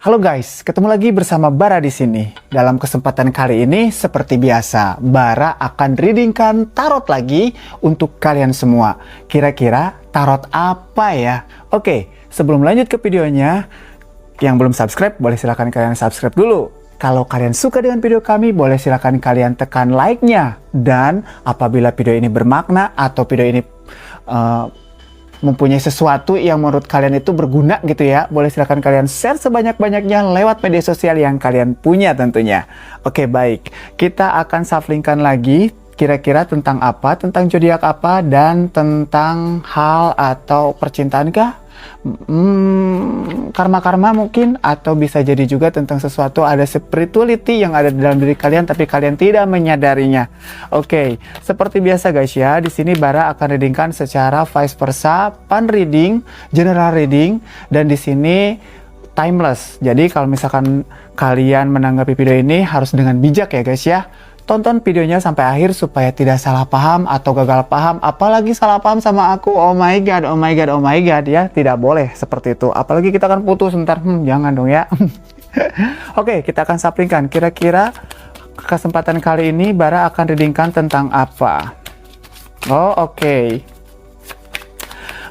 Halo guys, ketemu lagi bersama Bara di sini. Dalam kesempatan kali ini, seperti biasa, Bara akan readingkan tarot lagi untuk kalian semua. Kira-kira tarot apa ya? Oke, sebelum lanjut ke videonya, yang belum subscribe, boleh silahkan kalian subscribe dulu. Kalau kalian suka dengan video kami, boleh silahkan kalian tekan like-nya. Dan apabila video ini bermakna atau video ini mempunyai sesuatu yang menurut kalian itu berguna gitu ya, boleh silahkan kalian share sebanyak-banyaknya lewat media sosial yang kalian punya tentunya. Oke, baik, kita akan shufflingkan lagi kira-kira tentang apa, tentang zodiak apa, dan tentang hal atau percintaan kah? Karma-karma mungkin, atau bisa jadi juga tentang sesuatu, ada spirituality yang ada di dalam diri kalian tapi kalian tidak menyadarinya. Oke, seperti biasa guys ya, di sini Bara akan readingkan secara vice versa, fun reading, general reading, dan di sini timeless. Jadi kalau misalkan kalian menanggapi video ini harus dengan bijak ya guys ya. Tonton videonya sampai akhir supaya tidak salah paham atau gagal paham, apalagi salah paham sama aku. Oh my god, oh my god, oh my god ya, tidak boleh seperti itu. Apalagi kita akan putus ntar, jangan dong ya. Oke, kita akan shufflingkan. Kira-kira kesempatan kali ini Bara akan readingkan tentang apa? Oh oke.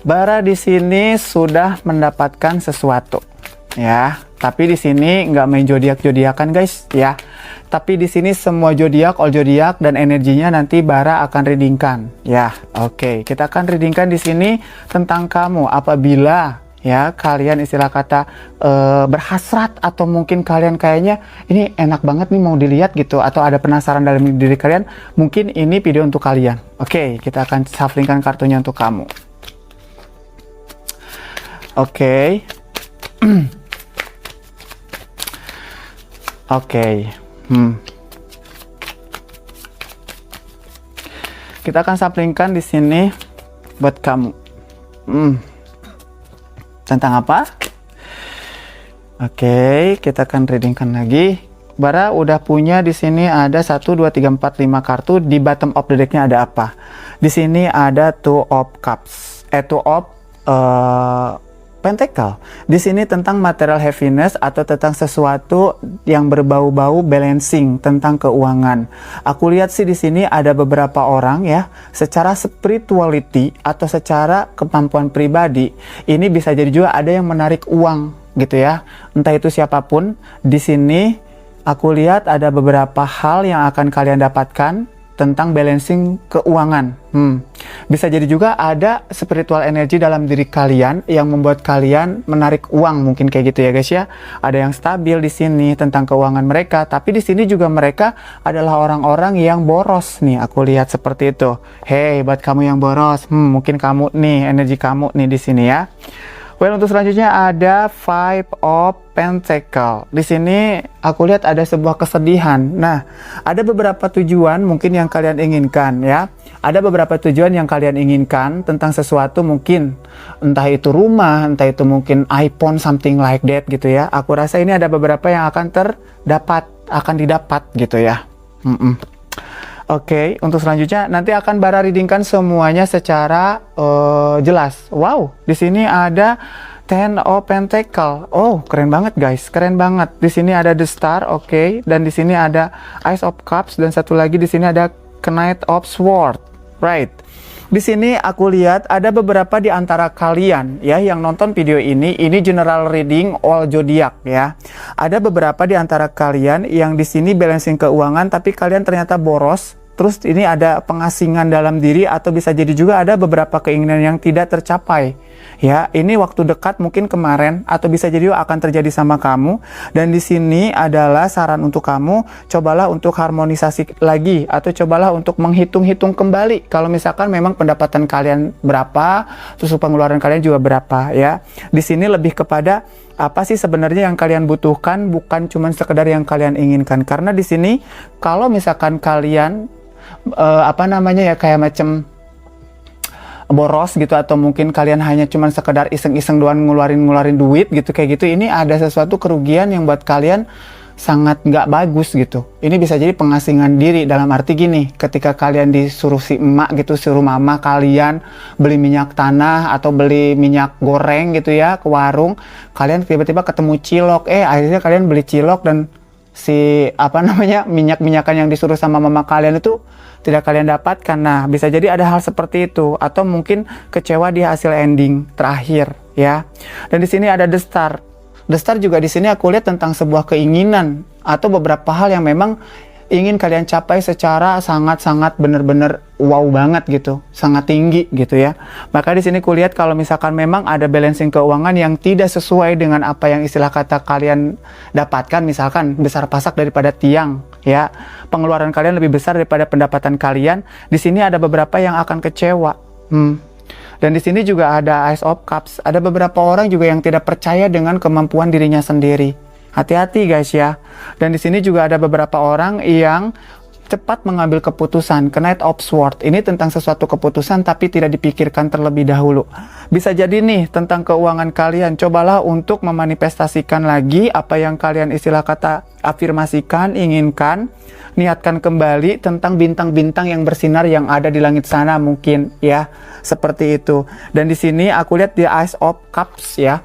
Bara di sini sudah mendapatkan sesuatu ya. Tapi di sini nggak main zodiak-zodiakan guys ya. Tapi di sini semua zodiak, all zodiak, dan energinya nanti Bara akan readingkan ya. Oke, kita akan readingkan di sini tentang kamu apabila ya kalian istilah kata berhasrat, atau mungkin kalian kayaknya ini enak banget nih mau dilihat gitu, atau ada penasaran dalam diri kalian, mungkin ini video untuk kalian. Oke, kita akan shufflingkan kartunya untuk kamu. Oke. Oke. Kita akan shufflingkan di sini buat kamu. Tentang apa? Oke, kita akan readingkan lagi. Bara udah punya di sini ada 1 2 3 4 5 kartu. Di bottom of the deck-nya ada apa? Di sini ada Two of Cups. Two of Pentacle. Di sini tentang material happiness atau tentang sesuatu yang berbau-bau balancing tentang keuangan. Aku lihat sih di sini ada beberapa orang ya, secara spirituality atau secara kemampuan pribadi, ini bisa jadi juga ada yang menarik uang gitu ya. Entah itu siapapun, di sini aku lihat ada beberapa hal yang akan kalian dapatkan tentang balancing keuangan. Bisa jadi juga ada spiritual energy dalam diri kalian yang membuat kalian menarik uang, mungkin kayak gitu ya guys ya. Ada yang stabil di sini tentang keuangan mereka, tapi di sini juga mereka adalah orang-orang yang boros nih. Aku lihat seperti itu. Hey, buat kamu yang boros, mungkin kamu nih, energi kamu nih di sini ya. Well, untuk selanjutnya ada Five of Pentacle. Di sini aku lihat ada sebuah kesedihan. Nah, ada beberapa tujuan mungkin yang kalian inginkan ya. Ada beberapa tujuan yang kalian inginkan tentang sesuatu, mungkin entah itu rumah, entah itu mungkin iPhone, something like that gitu ya. Aku rasa ini ada beberapa yang akan didapat gitu ya. Oke, untuk selanjutnya nanti akan Bara readingkan semuanya secara jelas. Wow, di sini ada Ten of Pentacle. Oh, keren banget guys, keren banget. Di sini ada The Star, oke, dan di sini ada Ace of Cups, dan satu lagi di sini ada Knight of Swords. Right. Di sini aku lihat ada beberapa di antara kalian ya yang nonton video ini general reading all zodiak ya. Ada beberapa di antara kalian yang di sini balancing keuangan tapi kalian ternyata boros. Terus ini ada pengasingan dalam diri, atau bisa jadi juga ada beberapa keinginan yang tidak tercapai. Ya, ini waktu dekat mungkin kemarin, atau bisa jadi akan terjadi sama kamu. Dan di sini adalah saran untuk kamu, cobalah untuk harmonisasi lagi, atau cobalah untuk menghitung-hitung kembali. Kalau misalkan memang pendapatan kalian berapa, terus pengeluaran kalian juga berapa ya. Di sini lebih kepada apa sih sebenarnya yang kalian butuhkan, bukan cuma sekedar yang kalian inginkan. Karena di sini kalau misalkan kalian kayak macam boros gitu, atau mungkin kalian hanya cuman sekedar iseng-iseng doang ngeluarin duit gitu kayak gitu, ini ada sesuatu kerugian yang buat kalian sangat nggak bagus gitu. Ini bisa jadi pengasingan diri, dalam arti gini, ketika kalian disuruh si emak gitu, suruh mama kalian beli minyak tanah atau beli minyak goreng gitu ya ke warung, kalian tiba-tiba ketemu cilok, akhirnya kalian beli cilok dan si minyak-minyakan yang disuruh sama mama kalian itu tidak kalian dapatkan. Nah, bisa jadi ada hal seperti itu, atau mungkin kecewa di hasil ending terakhir ya. Dan di sini ada The Star. The Star juga di sini aku lihat tentang sebuah keinginan atau beberapa hal yang memang ingin kalian capai secara sangat-sangat benar-benar wow banget gitu, sangat tinggi gitu ya. Maka di sini kulihat kalau misalkan memang ada balancing keuangan yang tidak sesuai dengan apa yang istilah kata kalian dapatkan, misalkan besar pasak daripada tiang ya, pengeluaran kalian lebih besar daripada pendapatan kalian, di sini ada beberapa yang akan kecewa. Dan di sini juga ada Ace of Cups, ada beberapa orang juga yang tidak percaya dengan kemampuan dirinya sendiri. Hati-hati guys ya. Dan di sini juga ada beberapa orang yang cepat mengambil keputusan. Knight of Swords ini tentang sesuatu keputusan tapi tidak dipikirkan terlebih dahulu. Bisa jadi nih tentang keuangan kalian. Cobalah untuk memanifestasikan lagi apa yang kalian istilah kata afirmasikan, inginkan, niatkan kembali tentang bintang-bintang yang bersinar yang ada di langit sana mungkin ya. Seperti itu. Dan di sini aku lihat di Ace of Cups ya.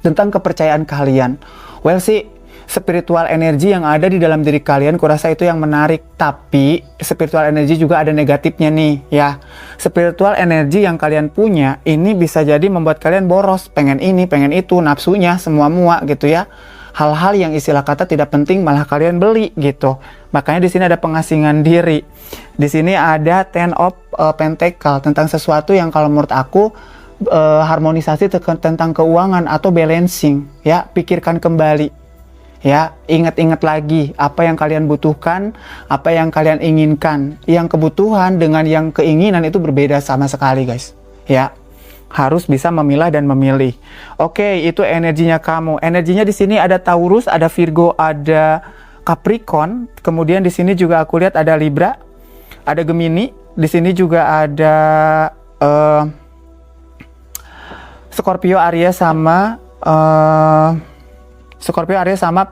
Tentang kepercayaan kalian. Well sih, spiritual energi yang ada di dalam diri kalian, kurasa itu yang menarik. Tapi, spiritual energi juga ada negatifnya nih, ya. Spiritual energi yang kalian punya, ini bisa jadi membuat kalian boros. Pengen ini, pengen itu, nafsunya, semua muak gitu ya. Hal-hal yang istilah kata tidak penting malah kalian beli gitu. Makanya di sini ada pengasingan diri. Di sini ada Ten of Pentacle, tentang sesuatu yang kalau menurut aku, harmonisasi tentang keuangan atau balancing ya. Pikirkan kembali ya, ingat-ingat lagi apa yang kalian butuhkan, apa yang kalian inginkan. Yang kebutuhan dengan yang keinginan itu berbeda sama sekali guys ya, harus bisa memilah dan memilih. Oke, itu energinya kamu. Energinya di sini ada Taurus, ada Virgo, ada Capricorn, kemudian di sini juga aku lihat ada Libra, ada Gemini, di sini juga ada Scorpio, Aries sama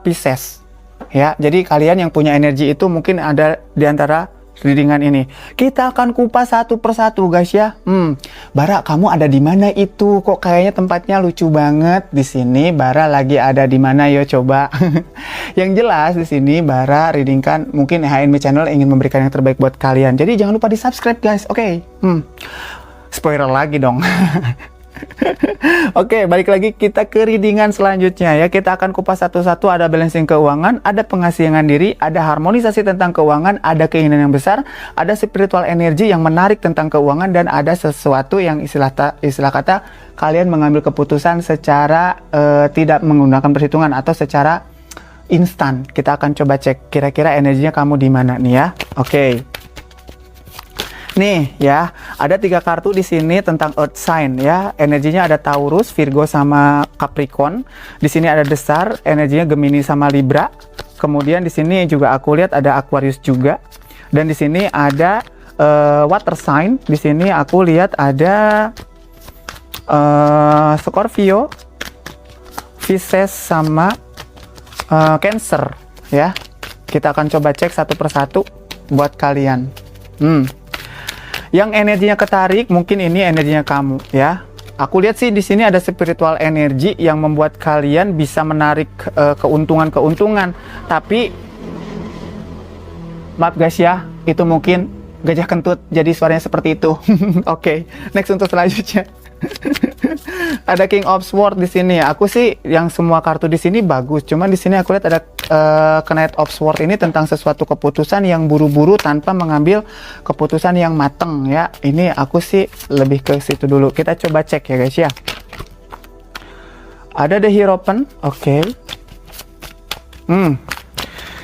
Pisces ya. Jadi kalian yang punya energi itu mungkin ada di antara readingan ini. Kita akan kupas satu persatu guys ya. Bara, kamu ada di mana itu? Kok kayaknya tempatnya lucu banget di sini. Bara lagi ada di mana? Yo coba. Yang jelas di sini Bara readingkan, mungkin HNB Channel ingin memberikan yang terbaik buat kalian. Jadi jangan lupa di subscribe guys. Oke. Spoiler lagi dong. Oke, balik lagi kita ke readingan selanjutnya ya. Kita akan kupas satu-satu. Ada balancing keuangan, ada pengasingan diri, ada harmonisasi tentang keuangan, ada keinginan yang besar, ada spiritual energi yang menarik tentang keuangan, dan ada sesuatu yang istilah kata kalian mengambil keputusan secara tidak menggunakan perhitungan atau secara instan. Kita akan coba cek kira-kira energinya kamu di mana nih ya. Oke. Nih ya, ada 3 kartu di sini tentang Earth sign ya. Energinya ada Taurus, Virgo sama Capricorn. Di sini ada The Star, energinya Gemini sama Libra. Kemudian di sini juga aku lihat ada Aquarius juga. Dan di sini ada water sign. Di sini aku lihat ada Scorpio, Pisces sama Cancer ya. Kita akan coba cek satu persatu buat kalian. Yang energinya ketarik, mungkin ini energinya kamu ya. Aku lihat sih di sini ada spiritual energi yang membuat kalian bisa menarik keuntungan-keuntungan. Tapi maaf guys ya, itu mungkin gajah kentut, jadi suaranya seperti itu. Oke, next untuk selanjutnya. Ada King of Swords di sini. Aku sih yang semua kartu di sini bagus. Cuman di sini aku lihat ada Knight of Swords ini tentang sesuatu keputusan yang buru-buru tanpa mengambil keputusan yang mateng ya. Ini aku sih lebih ke situ dulu. Kita coba cek ya guys ya. Ada The Hierophant. Oke.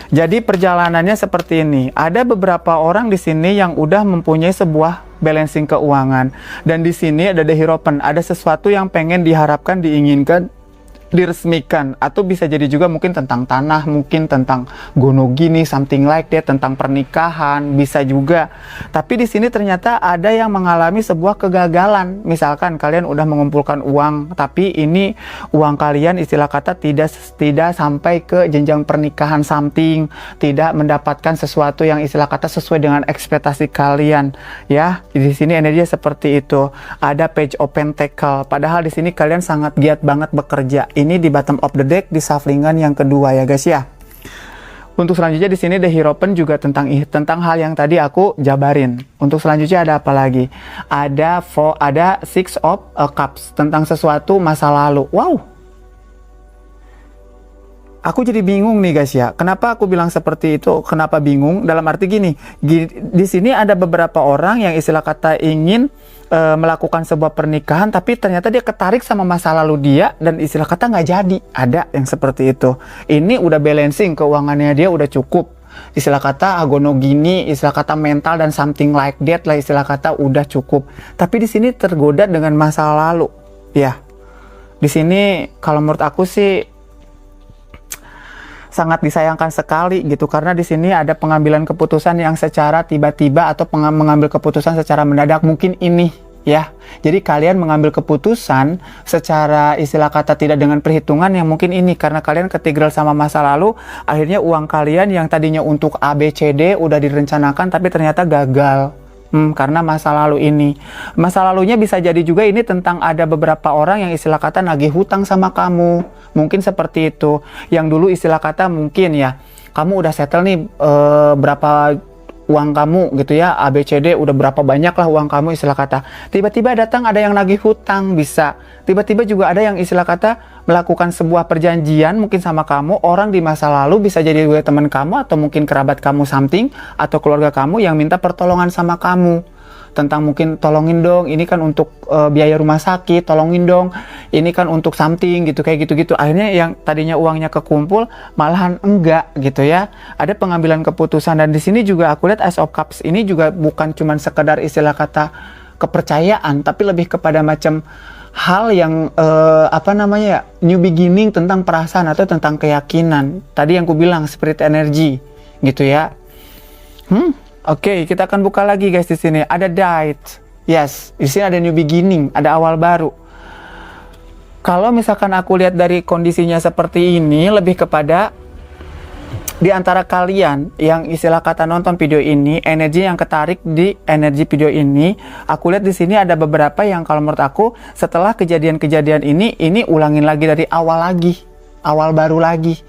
Jadi perjalanannya seperti ini. Ada beberapa orang di sini yang udah mempunyai sebuah balancing keuangan. Dan di sini ada The Hierophant. Ada sesuatu yang pengen diharapkan, diinginkan diresmikan, atau bisa jadi juga mungkin tentang tanah, mungkin tentang gono gini, something like that, tentang pernikahan, bisa juga. Tapi di sini ternyata ada yang mengalami sebuah kegagalan. Misalkan kalian udah mengumpulkan uang, tapi ini uang kalian istilah kata tidak sampai ke jenjang pernikahan something, tidak mendapatkan sesuatu yang istilah kata sesuai dengan ekspektasi kalian. Ya, di sini energinya seperti itu. Ada page of pentacle. Padahal di sini kalian sangat giat banget bekerja. Ini di bottom of the deck di shufflingan yang kedua ya guys ya. Untuk selanjutnya di sini The Hierophant juga tentang hal yang tadi aku jabarin. Untuk selanjutnya ada apa lagi? Ada Six of Cups tentang sesuatu masa lalu. Wow. Aku jadi bingung nih guys ya. Kenapa aku bilang seperti itu? Kenapa bingung? Dalam arti gini, di sini ada beberapa orang yang istilah kata ingin melakukan sebuah pernikahan, tapi ternyata dia ketarik sama masa lalu dia dan istilah kata nggak jadi. Ada yang seperti itu. Ini udah balancing, keuangannya dia udah cukup. Istilah kata agono gini, istilah kata mental dan something like that lah, istilah kata udah cukup. Tapi di sini tergoda dengan masa lalu. Ya, di sini kalau menurut aku sih sangat disayangkan sekali gitu, karena di sini ada pengambilan keputusan yang secara tiba-tiba atau mengambil keputusan secara mendadak, mungkin ini ya. Jadi kalian mengambil keputusan secara istilah kata tidak dengan perhitungan yang mungkin ini, karena kalian ketigral sama masa lalu, akhirnya uang kalian yang tadinya untuk A, B, C, D udah direncanakan tapi ternyata gagal. Karena masa lalu ini. Masa lalunya bisa jadi juga ini tentang ada beberapa orang yang istilah kata nagih hutang sama kamu. Mungkin seperti itu. Yang dulu istilah kata mungkin ya, kamu udah settle nih berapa uang kamu gitu ya, A, B, C, D udah berapa banyak lah uang kamu istilah kata. Tiba-tiba datang ada yang nagih hutang, bisa. Tiba-tiba juga ada yang istilah kata melakukan sebuah perjanjian mungkin sama kamu, orang di masa lalu bisa jadi juga teman kamu atau mungkin kerabat kamu something, atau keluarga kamu yang minta pertolongan sama kamu. Tentang mungkin tolongin dong, ini kan untuk biaya rumah sakit, tolongin dong, ini kan untuk something gitu, kayak gitu-gitu. Akhirnya yang tadinya uangnya kekumpul malahan enggak gitu ya. Ada pengambilan keputusan, dan di sini juga aku lihat Ace of Cups ini juga bukan cuman sekedar istilah kata kepercayaan, tapi lebih kepada macam hal yang new beginning, tentang perasaan atau tentang keyakinan. Tadi yang ku bilang spirit energy gitu ya. Oke, kita akan buka lagi guys di sini. Ada Diet. Yes, di sini ada new beginning, ada awal baru. Kalau misalkan aku lihat dari kondisinya seperti ini, lebih kepada di antara kalian yang istilah kata nonton video ini, energi yang ketarik di energi video ini, aku lihat di sini ada beberapa yang kalau menurut aku setelah kejadian-kejadian ini ulangin lagi dari awal lagi, awal baru lagi.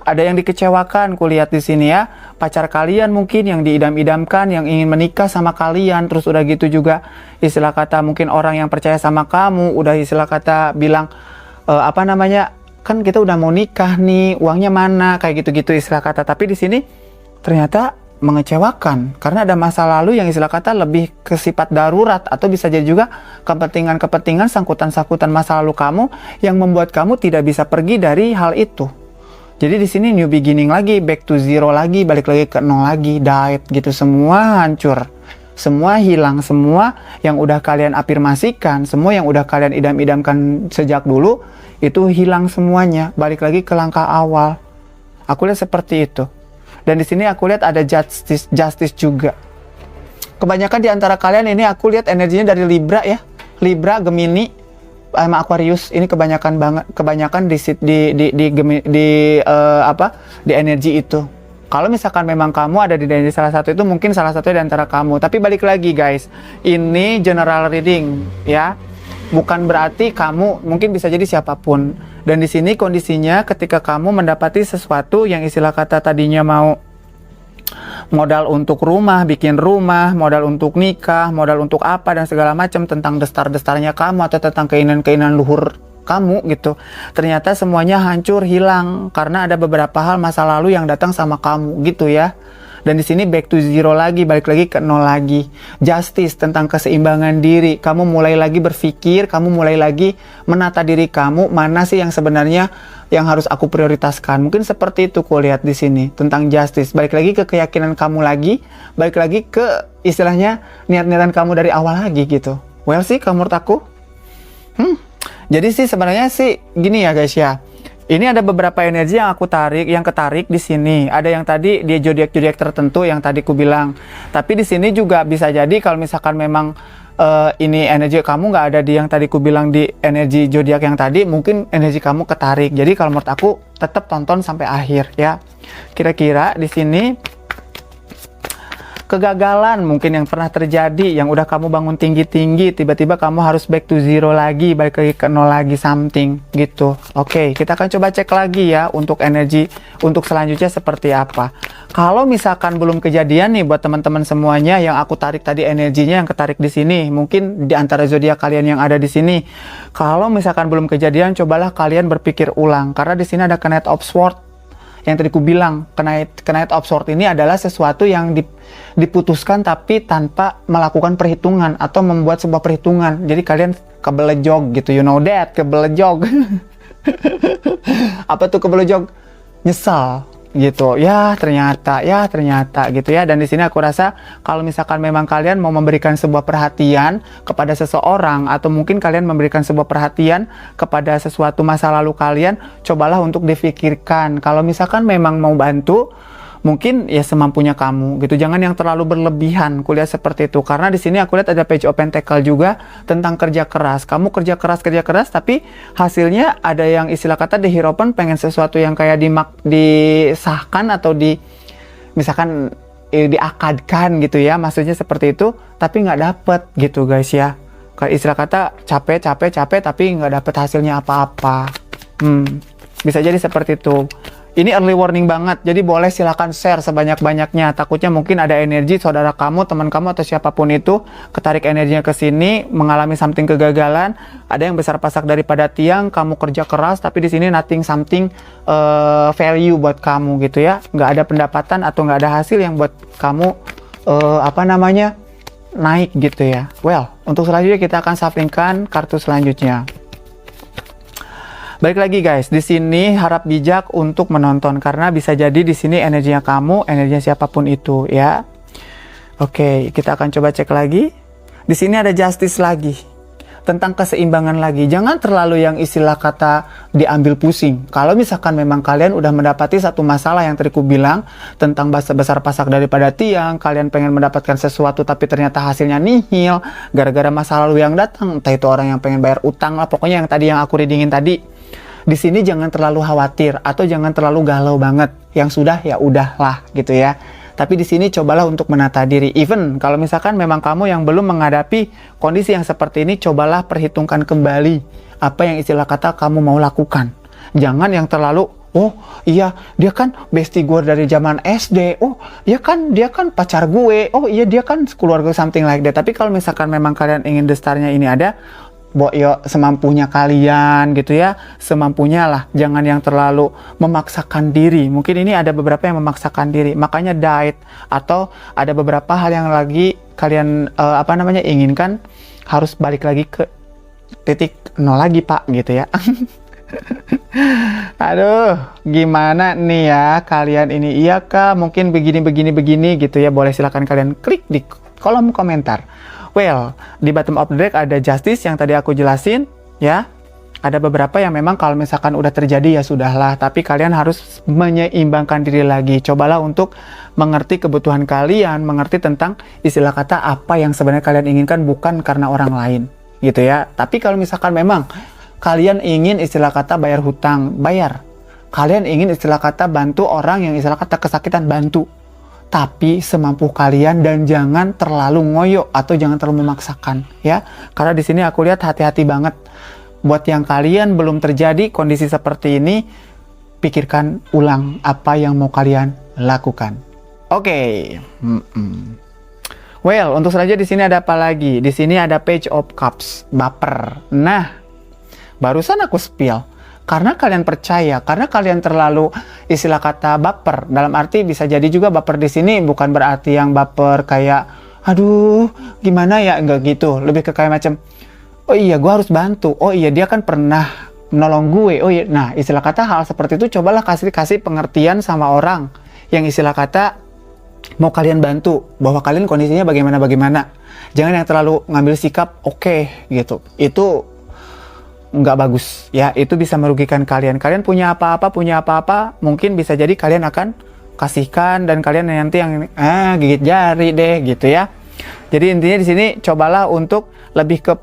Ada yang dikecewakan, kulihat di sini ya. Pacar kalian mungkin yang diidam-idamkan, yang ingin menikah sama kalian, terus udah gitu juga istilah kata mungkin orang yang percaya sama kamu, udah istilah kata bilang kan kita udah mau nikah nih, uangnya mana, kayak gitu-gitu istilah kata. Tapi di sini ternyata mengecewakan karena ada masa lalu yang istilah kata lebih ke sifat darurat, atau bisa jadi juga kepentingan-kepentingan, sangkutan-sangkutan masa lalu kamu yang membuat kamu tidak bisa pergi dari hal itu. Jadi di sini new beginning lagi, back to zero lagi, balik lagi ke nol lagi, diet gitu, semua hancur. Semua hilang, semua yang udah kalian afirmasikan, semua yang udah kalian idam-idamkan sejak dulu, itu hilang semuanya, balik lagi ke langkah awal. Aku lihat seperti itu. Dan di sini aku lihat ada justice juga. Kebanyakan di antara kalian ini aku lihat energinya dari Libra ya. Libra, Gemini, sama Aquarius ini kebanyakan di energi itu. Kalau misalkan memang kamu ada di energi salah satu itu, mungkin salah satu di antara kamu. Tapi balik lagi guys, ini general reading ya. Bukan berarti kamu, mungkin bisa jadi siapapun. Dan di sini kondisinya ketika kamu mendapati sesuatu yang istilah kata tadinya mau modal untuk rumah, bikin rumah, modal untuk nikah, modal untuk apa dan segala macam, tentang destar-destarnya kamu atau tentang keinginan-keinginan luhur kamu gitu. Ternyata semuanya hancur, hilang karena ada beberapa hal masa lalu yang datang sama kamu gitu ya. Dan di sini back to zero lagi, balik lagi ke nol lagi. Justice tentang keseimbangan diri. Kamu mulai lagi berpikir, kamu mulai lagi menata diri kamu, mana sih yang sebenarnya yang harus aku prioritaskan. Mungkin seperti itu kulihat di sini tentang justice. Balik lagi ke keyakinan kamu lagi, balik lagi ke istilahnya niat-niatan kamu dari awal lagi gitu. Well sih, kalau menurut aku, Jadi sih sebenarnya sih gini ya guys ya. Ini ada beberapa energi yang aku tarik, yang ketarik di sini. Ada yang tadi di zodiak-zodiak tertentu yang tadi ku bilang. Tapi di sini juga bisa jadi kalau misalkan memang ini energi kamu nggak ada di yang tadi ku bilang di energi zodiak yang tadi, mungkin energi kamu ketarik. Jadi kalau menurut aku tetap tonton sampai akhir ya. Kira-kira di sini kegagalan mungkin yang pernah terjadi, yang udah kamu bangun tinggi-tinggi, tiba-tiba kamu harus back to zero lagi, balik lagi ke nol lagi something gitu. Oke, kita akan coba cek lagi ya untuk energi untuk selanjutnya seperti apa. Kalau misalkan belum kejadian nih buat teman-teman semuanya yang aku tarik tadi energinya yang ketarik di sini, mungkin di antara zodiak kalian yang ada di sini. Kalau misalkan belum kejadian, cobalah kalian berpikir ulang karena di sini ada Knight of Swords. Yang tadi ku bilang, Knight of Swords ini adalah sesuatu yang diputuskan tapi tanpa melakukan perhitungan atau membuat sebuah perhitungan. Jadi kalian kebelejog gitu, you know that, kebelejog. Apa tuh kebelejog? Nyesal gitu. Ya ternyata gitu ya. Dan di sini aku rasa kalau misalkan memang kalian mau memberikan sebuah perhatian kepada seseorang atau mungkin kalian memberikan sebuah perhatian kepada sesuatu masa lalu kalian, cobalah untuk difikirkan. Kalau misalkan memang mau bantu, mungkin ya semampunya kamu gitu, jangan yang terlalu berlebihan. Kulihat seperti itu karena di sini aku lihat ada Page of Pentacle juga tentang kerja keras. Kamu kerja keras tapi hasilnya ada yang istilah kata di Hierophant pengen sesuatu yang kayak disahkan atau misalkan diakadkan gitu ya, maksudnya seperti itu, tapi nggak dapet gitu guys ya. Kayak istilah kata capek tapi nggak dapet hasilnya apa-apa. Bisa jadi seperti itu. Ini early warning banget, jadi boleh silakan share sebanyak-banyaknya. Takutnya mungkin ada energi saudara kamu, teman kamu, atau siapapun itu ketarik energinya ke sini, mengalami something kegagalan. Ada yang besar pasak daripada tiang, kamu kerja keras, tapi di sini nothing something value buat kamu gitu ya. Nggak ada pendapatan atau nggak ada hasil yang buat kamu naik gitu ya. Well, untuk selanjutnya kita akan shufflingkan kartu selanjutnya. Balik lagi guys, di sini harap bijak untuk menonton karena bisa jadi di sini energinya kamu, energinya siapapun itu ya. Oke, kita akan coba cek lagi. Di sini ada Justice lagi. Tentang keseimbangan lagi. Jangan terlalu yang istilah kata diambil pusing. Kalau misalkan memang kalian udah mendapati satu masalah yang tadi ku bilang tentang besar pasak daripada tiang, kalian pengen mendapatkan sesuatu tapi ternyata hasilnya nihil gara-gara masa lalu yang datang, entah itu orang yang pengen bayar utang lah, pokoknya yang tadi yang aku readingin tadi. Di sini jangan terlalu khawatir atau jangan terlalu galau banget. Yang sudah ya udahlah gitu ya. Tapi di sini cobalah untuk menata diri. Even kalau misalkan memang kamu yang belum menghadapi kondisi yang seperti ini, cobalah perhitungkan kembali apa yang istilah kata kamu mau lakukan. Jangan yang terlalu, oh iya dia kan bestie gue dari zaman SD, oh iya kan dia kan pacar gue, oh iya dia kan keluarga something like that. Tapi kalau misalkan memang kalian ingin destarnya ini ada, yo semampunya kalian gitu ya, semampunya lah, jangan yang terlalu memaksakan diri. Mungkin ini ada beberapa yang memaksakan diri, makanya diet atau ada beberapa hal yang lagi kalian inginkan harus balik lagi ke titik nol lagi pak gitu ya. Aduh, gimana nih ya kalian ini, iya kah mungkin begini gitu ya, boleh silahkan kalian klik di kolom komentar. Well, di bottom of the deck ada Justice yang tadi aku jelasin ya. Ada beberapa yang memang kalau misalkan udah terjadi ya sudahlah, tapi kalian harus menyeimbangkan diri lagi. Cobalah untuk mengerti kebutuhan kalian, mengerti tentang istilah kata apa yang sebenarnya kalian inginkan, bukan karena orang lain gitu ya. Tapi kalau misalkan memang kalian ingin istilah kata bayar hutang, bayar. Kalian ingin istilah kata bantu orang yang istilah kata kesakitan, bantu. Tapi semampu kalian dan jangan terlalu ngoyo atau jangan terlalu memaksakan ya. Karena di sini aku lihat hati-hati banget. Buat yang kalian belum terjadi kondisi seperti ini, pikirkan ulang apa yang mau kalian lakukan. Oke. Well, untuk selanjutnya di sini ada apa lagi? Di sini ada Page of Cups, baper. Nah, barusan aku spill. Karena kalian percaya, karena kalian terlalu istilah kata baper. Dalam arti bisa jadi juga baper di sini bukan berarti yang baper kayak aduh gimana ya, enggak gitu. Lebih ke kayak macam oh iya gue harus bantu. Oh iya dia kan pernah menolong gue. Oh iya, nah istilah kata hal seperti itu cobalah kasih pengertian sama orang yang istilah kata mau kalian bantu bahwa kalian kondisinya bagaimana. Jangan yang terlalu ngambil sikap oke, gitu. Itu nggak bagus ya, itu bisa merugikan kalian. Kalian punya apa-apa, mungkin bisa jadi kalian akan kasihkan dan kalian nanti yang gigit jari deh gitu ya. Jadi intinya di sini cobalah untuk lebih ke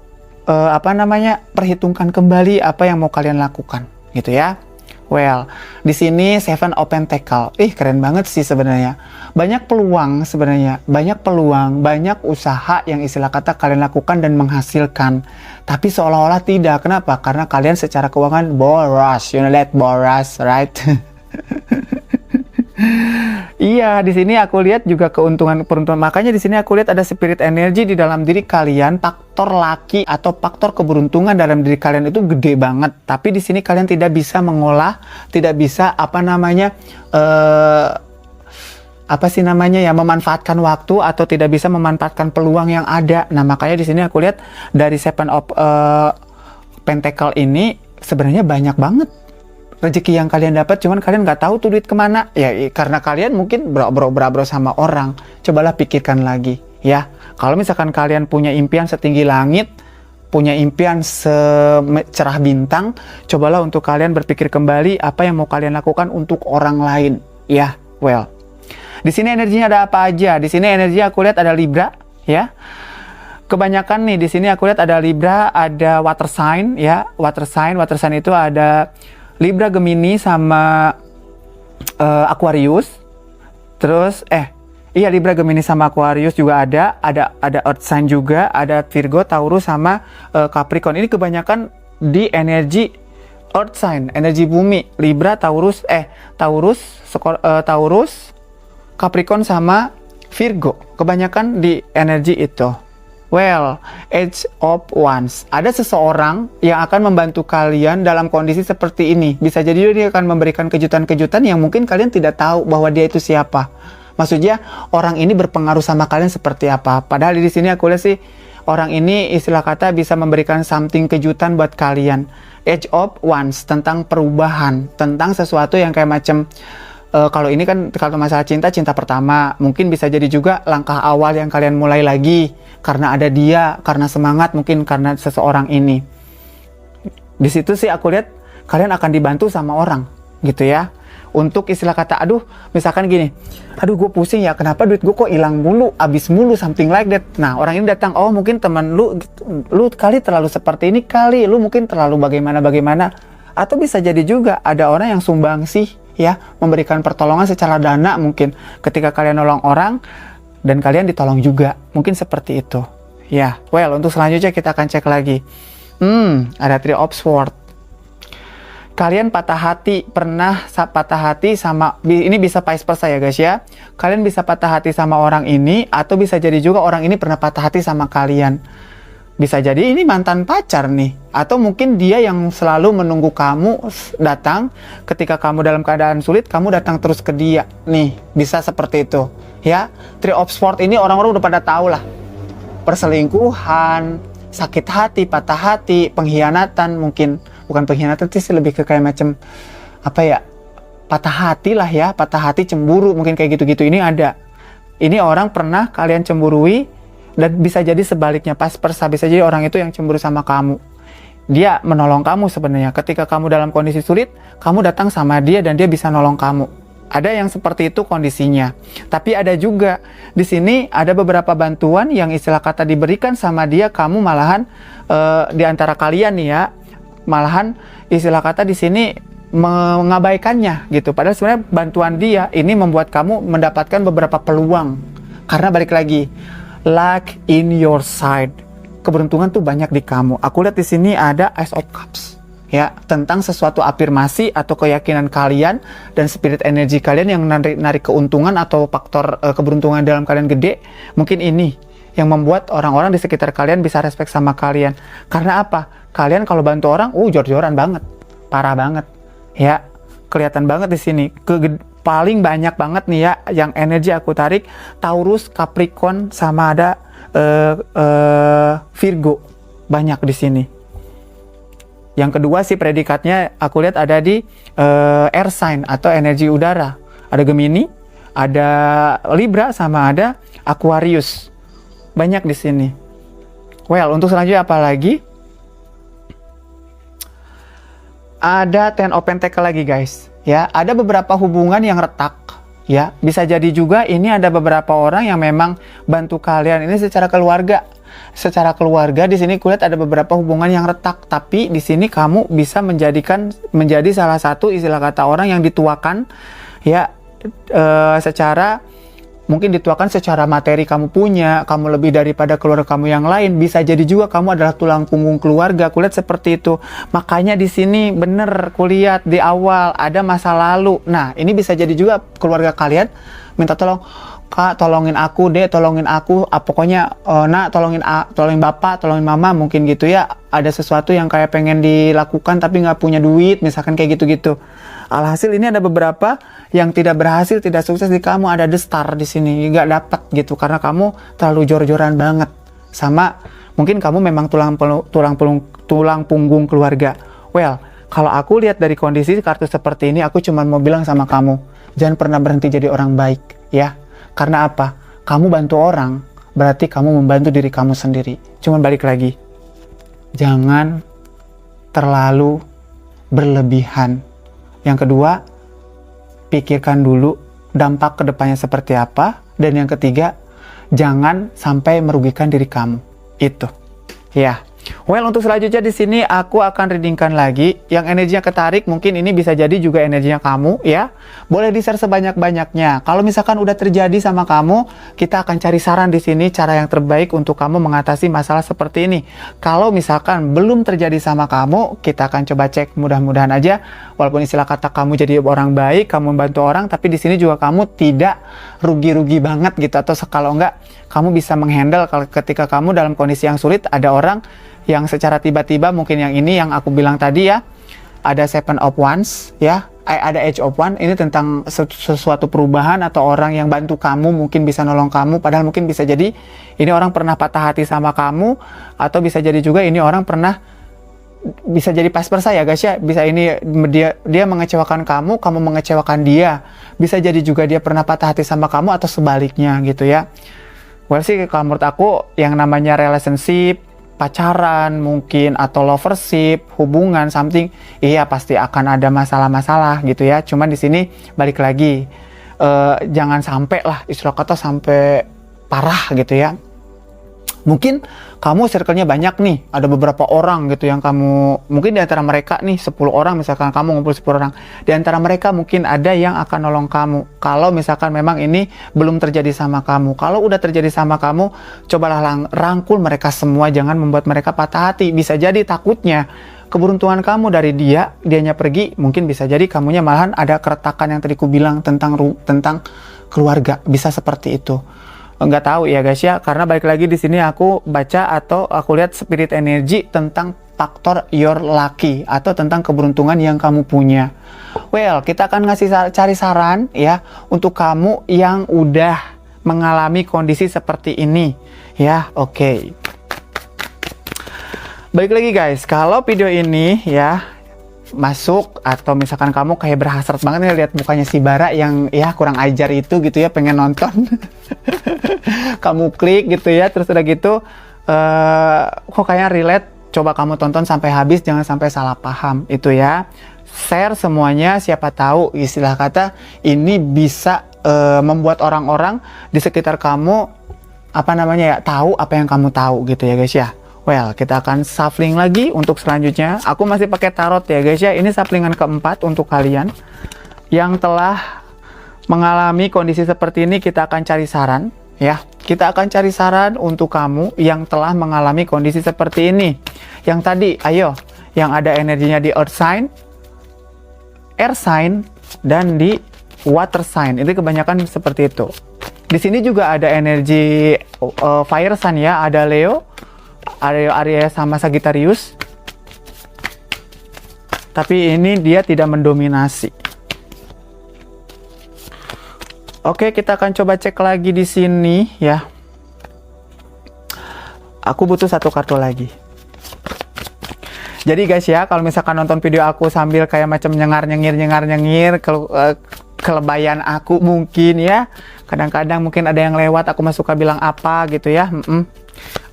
perhitungkan kembali apa yang mau kalian lakukan gitu ya. Well, di sini Seven of Pentacle. Keren banget sih sebenarnya. Banyak peluang sebenarnya, banyak usaha yang istilah kata kalian lakukan dan menghasilkan. Tapi seolah-olah tidak. Kenapa? Karena kalian secara keuangan boros. You know that boros, right? Iya, di sini aku lihat juga keuntungan. Makanya di sini aku lihat ada spirit energi di dalam diri kalian. Faktor laki atau faktor keberuntungan dalam diri kalian itu gede banget. Tapi di sini kalian tidak bisa mengolah, tidak bisa memanfaatkan waktu atau tidak bisa memanfaatkan peluang yang ada. Nah, makanya di sini aku lihat dari Seven of Pentacle ini sebenarnya banyak banget rezeki yang kalian dapat, cuman kalian nggak tahu tuh duit kemana ya, karena kalian mungkin bro sama orang. Cobalah pikirkan lagi ya, kalau misalkan kalian punya impian setinggi langit, punya impian secerah bintang, cobalah untuk kalian berpikir kembali apa yang mau kalian lakukan untuk orang lain ya. Well, di sini energinya ada apa aja? Di sini energi aku lihat ada Libra ya. Kebanyakan nih di sini aku lihat ada Libra, ada water sign ya. Water sign itu ada Libra, Gemini sama Aquarius. Terus Libra, Gemini sama Aquarius juga ada Earth sign juga, ada Virgo, Taurus sama Capricorn. Ini kebanyakan di energi Earth sign, energi bumi. Libra, Taurus, Capricorn sama Virgo. Kebanyakan di energi itu. Well, Age of Wands. Ada seseorang yang akan membantu kalian dalam kondisi seperti ini. Bisa jadi dia akan memberikan kejutan-kejutan yang mungkin kalian tidak tahu bahwa dia itu siapa. Maksudnya orang ini berpengaruh sama kalian seperti apa. Padahal di sini aku lihat sih orang ini istilah kata bisa memberikan something kejutan buat kalian. Age of Wands tentang perubahan, tentang sesuatu yang kayak macam kalau ini kan kalau masalah cinta pertama, mungkin bisa jadi juga langkah awal yang kalian mulai lagi karena ada dia, karena semangat, mungkin karena seseorang ini. Di situ sih aku lihat kalian akan dibantu sama orang gitu ya. Untuk istilah kata, misalkan gini, gue pusing ya, kenapa duit gue kok hilang mulu, habis mulu, something like that. Nah, orang ini datang, mungkin teman lu kali terlalu seperti ini kali, lu mungkin terlalu bagaimana. Atau bisa jadi juga ada orang yang sumbangsi ya, memberikan pertolongan secara dana mungkin ketika kalian nolong orang dan kalian ditolong juga, mungkin seperti itu ya. Well, untuk selanjutnya kita akan cek lagi. Ada Three of Swords. Kalian pernah patah hati sama, ini bisa vice versa ya guys ya, kalian bisa patah hati sama orang ini, atau bisa jadi juga orang ini pernah patah hati sama kalian. Bisa jadi ini mantan pacar nih, atau mungkin dia yang selalu menunggu kamu datang ketika kamu dalam keadaan sulit, kamu datang terus ke dia. Nih, bisa seperti itu ya. Three of Swords ini orang-orang udah pada tahu lah. Perselingkuhan, sakit hati, patah hati, pengkhianatan, mungkin bukan pengkhianatan sih, lebih ke kayak macam patah hati lah ya, patah hati, cemburu, mungkin kayak gitu-gitu. Ini ada. Ini orang pernah kalian cemburui. Dan bisa jadi sebaliknya, pas persa, bisa jadi orang itu yang cemburu sama kamu. Dia menolong kamu sebenarnya. Ketika kamu dalam kondisi sulit, kamu datang sama dia dan dia bisa nolong kamu. Ada yang seperti itu kondisinya. Tapi ada juga, di sini ada beberapa bantuan yang istilah kata diberikan sama dia, kamu malahan di antara kalian nih ya, malahan istilah kata di sini mengabaikannya gitu. Padahal sebenarnya bantuan dia ini membuat kamu mendapatkan beberapa peluang. Karena balik lagi, luck in your side. Keberuntungan tuh banyak di kamu. Aku lihat di sini ada Ace of Cups. Ya, tentang sesuatu afirmasi atau keyakinan kalian dan spirit energi kalian yang narik keuntungan atau faktor keberuntungan dalam kalian gede. Mungkin ini yang membuat orang-orang di sekitar kalian bisa respect sama kalian. Karena apa? Kalian kalau bantu orang, jor-joran banget. Parah banget. Ya, kelihatan banget di sini. Paling banyak banget nih ya yang energi aku tarik Taurus, Capricorn sama ada Virgo, banyak di sini. Yang kedua sih predikatnya aku lihat ada di air sign atau energi udara. Ada Gemini, ada Libra sama ada Aquarius. Banyak di sini. Well, untuk selanjutnya apa lagi? ada Ten of Pentacle lagi guys. Ya, ada beberapa hubungan yang retak. Ya, bisa jadi juga ini ada beberapa orang yang memang bantu kalian ini secara keluarga. Secara keluarga di sini kulihat ada beberapa hubungan yang retak, tapi di sini kamu bisa menjadi salah satu istilah kata orang yang dituakan ya, secara mungkin dituakan secara materi kamu punya, kamu lebih daripada keluarga kamu yang lain. Bisa jadi juga kamu adalah tulang punggung keluarga. Kulihat seperti itu. Makanya di sini bener kulihat di awal ada masa lalu. Nah, ini bisa jadi juga keluarga kalian minta tolong, Kak, tolongin aku deh, tolongin aku. Pokoknya, nak, tolongin bapak, tolongin mama, mungkin gitu ya. Ada sesuatu yang kayak pengen dilakukan tapi nggak punya duit, misalkan kayak gitu-gitu. Alhasil ini ada beberapa yang tidak berhasil, tidak sukses di kamu. Ada the star di sini, nggak dapat gitu karena kamu terlalu jor-joran banget. Sama mungkin kamu memang tulang punggung keluarga. Well, kalau aku lihat dari kondisi kartu seperti ini, aku cuma mau bilang sama kamu, jangan pernah berhenti jadi orang baik, ya. Karena apa? Kamu bantu orang, berarti kamu membantu diri kamu sendiri. Cuman balik lagi, jangan terlalu berlebihan. Yang kedua, pikirkan dulu dampak kedepannya seperti apa. Dan yang ketiga, jangan sampai merugikan diri kamu. Itu, ya. Well, untuk selanjutnya di sini aku akan readingkan lagi. Yang energinya ketarik, mungkin ini bisa jadi juga energinya kamu, ya. Boleh di-share sebanyak-banyaknya. Kalau misalkan udah terjadi sama kamu, kita akan cari saran di sini cara yang terbaik untuk kamu mengatasi masalah seperti ini. Kalau misalkan belum terjadi sama kamu, kita akan coba cek. Mudah-mudahan aja, walaupun istilah kata kamu jadi orang baik, kamu membantu orang, tapi di sini juga kamu tidak rugi-rugi banget gitu. Atau kalau enggak, kamu bisa menghandle kalau ketika kamu dalam kondisi yang sulit, ada orang yang secara tiba-tiba, mungkin yang ini yang aku bilang tadi ya, ada Seven of Wands ya, ada Age of Wands, ini tentang sesuatu perubahan atau orang yang bantu kamu, mungkin bisa nolong kamu, padahal mungkin bisa jadi ini orang pernah patah hati sama kamu, atau bisa jadi juga ini orang pernah, bisa jadi vice versa ya guys ya, bisa ini dia mengecewakan kamu, kamu mengecewakan dia, bisa jadi juga dia pernah patah hati sama kamu atau sebaliknya gitu ya. Well sih, kalau menurut aku yang namanya relationship, pacaran mungkin atau lovership, hubungan something, iya pasti akan ada masalah-masalah gitu ya. Cuman di sini balik lagi, jangan sampai lah istilah kata sampai parah gitu ya. Mungkin kamu circle-nya banyak nih, ada beberapa orang gitu yang kamu, mungkin di antara mereka nih 10 orang, misalkan kamu ngumpul 10 orang, di antara mereka mungkin ada yang akan nolong kamu. Kalau misalkan memang ini belum terjadi sama kamu, kalau udah terjadi sama kamu, cobalah rangkul mereka semua, jangan membuat mereka patah hati. Bisa jadi takutnya keberuntungan kamu dari dianya pergi, mungkin bisa jadi kamunya malahan ada keretakan yang tadi ku bilang tentang keluarga, bisa seperti itu. Nggak tahu ya guys ya, karena balik lagi di sini aku baca atau aku lihat spirit energy tentang faktor your lucky atau tentang keberuntungan yang kamu punya. Well, kita akan cari saran ya untuk kamu yang udah mengalami kondisi seperti ini ya. Oke. Balik lagi guys, kalau video ini ya masuk atau misalkan kamu kayak berhasrat banget nih lihat mukanya si Bara yang ya kurang ajar itu gitu ya, pengen nonton kamu klik gitu ya, terus udah gitu kok kayaknya relate, coba kamu tonton sampai habis, jangan sampai salah paham itu ya. Share semuanya, siapa tahu istilah kata ini bisa membuat orang-orang di sekitar kamu apa namanya ya, tahu apa yang kamu tahu gitu ya guys ya. Well, kita akan shuffling lagi untuk selanjutnya. Aku masih pakai tarot ya guys ya. Ini shufflingan keempat untuk kalian yang telah mengalami kondisi seperti ini. Kita akan cari saran ya. Kita akan cari saran untuk kamu yang telah mengalami kondisi seperti ini. Yang tadi, ayo, yang ada energinya di earth sign, air sign, dan di water sign. Itu kebanyakan seperti itu. Di sini juga ada energi fire sign ya. Ada Leo, Aries sama Sagittarius, tapi ini dia tidak mendominasi. Oke, kita akan coba cek lagi di sini ya. Aku butuh satu kartu lagi. Jadi guys ya, kalau misalkan nonton video aku sambil kayak macam nyengir, kelebayan aku mungkin ya. Kadang-kadang mungkin ada yang lewat, aku mah suka bilang apa gitu ya.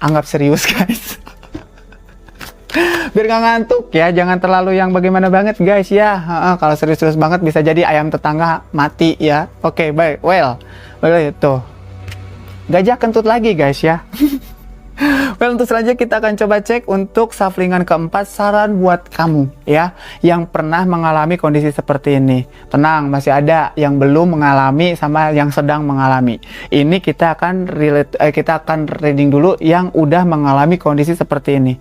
Anggap serius guys. Biar nggak ngantuk ya, jangan terlalu yang bagaimana banget guys ya. Kalau serius-serius banget bisa jadi ayam tetangga mati ya. Oke, baik. Well, itu. Gajah kentut lagi guys ya. Well, untuk selanjutnya kita akan coba cek untuk shufflingan keempat, saran buat kamu ya yang pernah mengalami kondisi seperti ini. Tenang, masih ada yang belum mengalami sama yang sedang mengalami. Ini kita akan reading dulu yang udah mengalami kondisi seperti ini.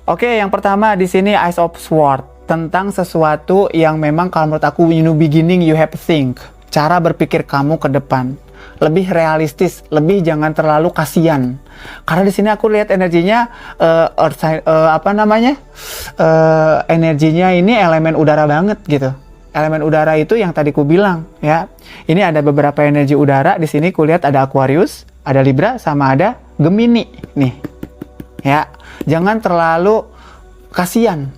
Oke, yang pertama di sini Ace of Swords, tentang sesuatu yang memang kalau menurut aku new beginning, you have to think. Cara berpikir kamu ke depan lebih realistis, lebih jangan terlalu kasihan. Karena di sini aku lihat energinya energinya ini elemen udara banget gitu. Elemen udara itu yang tadi ku bilang ya. Ini ada beberapa energi udara di sini. Ku lihat ada Aquarius, ada Libra, sama ada Gemini nih. Ya, jangan terlalu kasihan.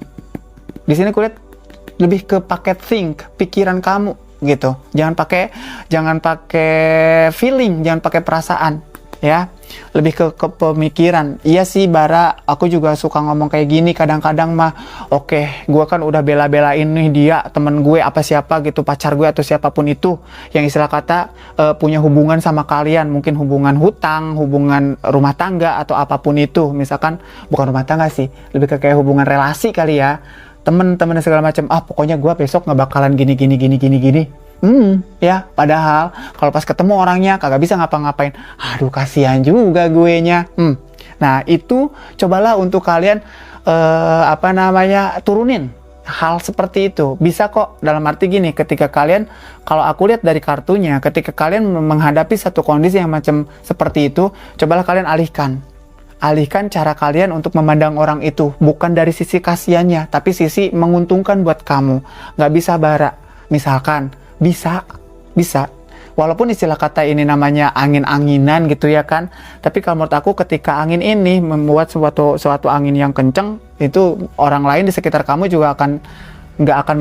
Di sini ku lihat lebih ke paket think, pikiran kamu gitu. Jangan pakai feeling, jangan pakai perasaan ya. Lebih ke pemikiran. Iya sih Bara, aku juga suka ngomong kayak gini kadang-kadang mah. Oke, gue kan udah bela-belain nih dia, temen gue apa siapa gitu, pacar gue atau siapapun itu yang istilah kata punya hubungan sama kalian, mungkin hubungan hutang, hubungan rumah tangga atau apapun itu. Misalkan bukan rumah tangga sih, lebih ke kayak hubungan relasi kali ya. Temen-temen segala macam, pokoknya gue besok nggak bakalan gini. Ya, padahal kalau pas ketemu orangnya kagak bisa ngapa-ngapain. Aduh, kasihan juga gue nya. Nah, itu cobalah untuk kalian turunin hal seperti itu. Bisa kok, dalam arti gini, ketika kalian, kalau aku lihat dari kartunya, ketika kalian menghadapi satu kondisi yang macam seperti itu, cobalah kalian alihkan cara kalian untuk memandang orang itu, bukan dari sisi kasihannya, tapi sisi menguntungkan buat kamu. Nggak bisa Bara, misalkan bisa, walaupun istilah kata ini namanya angin-anginan gitu ya kan, tapi kalau menurut aku ketika angin ini membuat suatu angin yang kenceng, itu orang lain di sekitar kamu juga nggak akan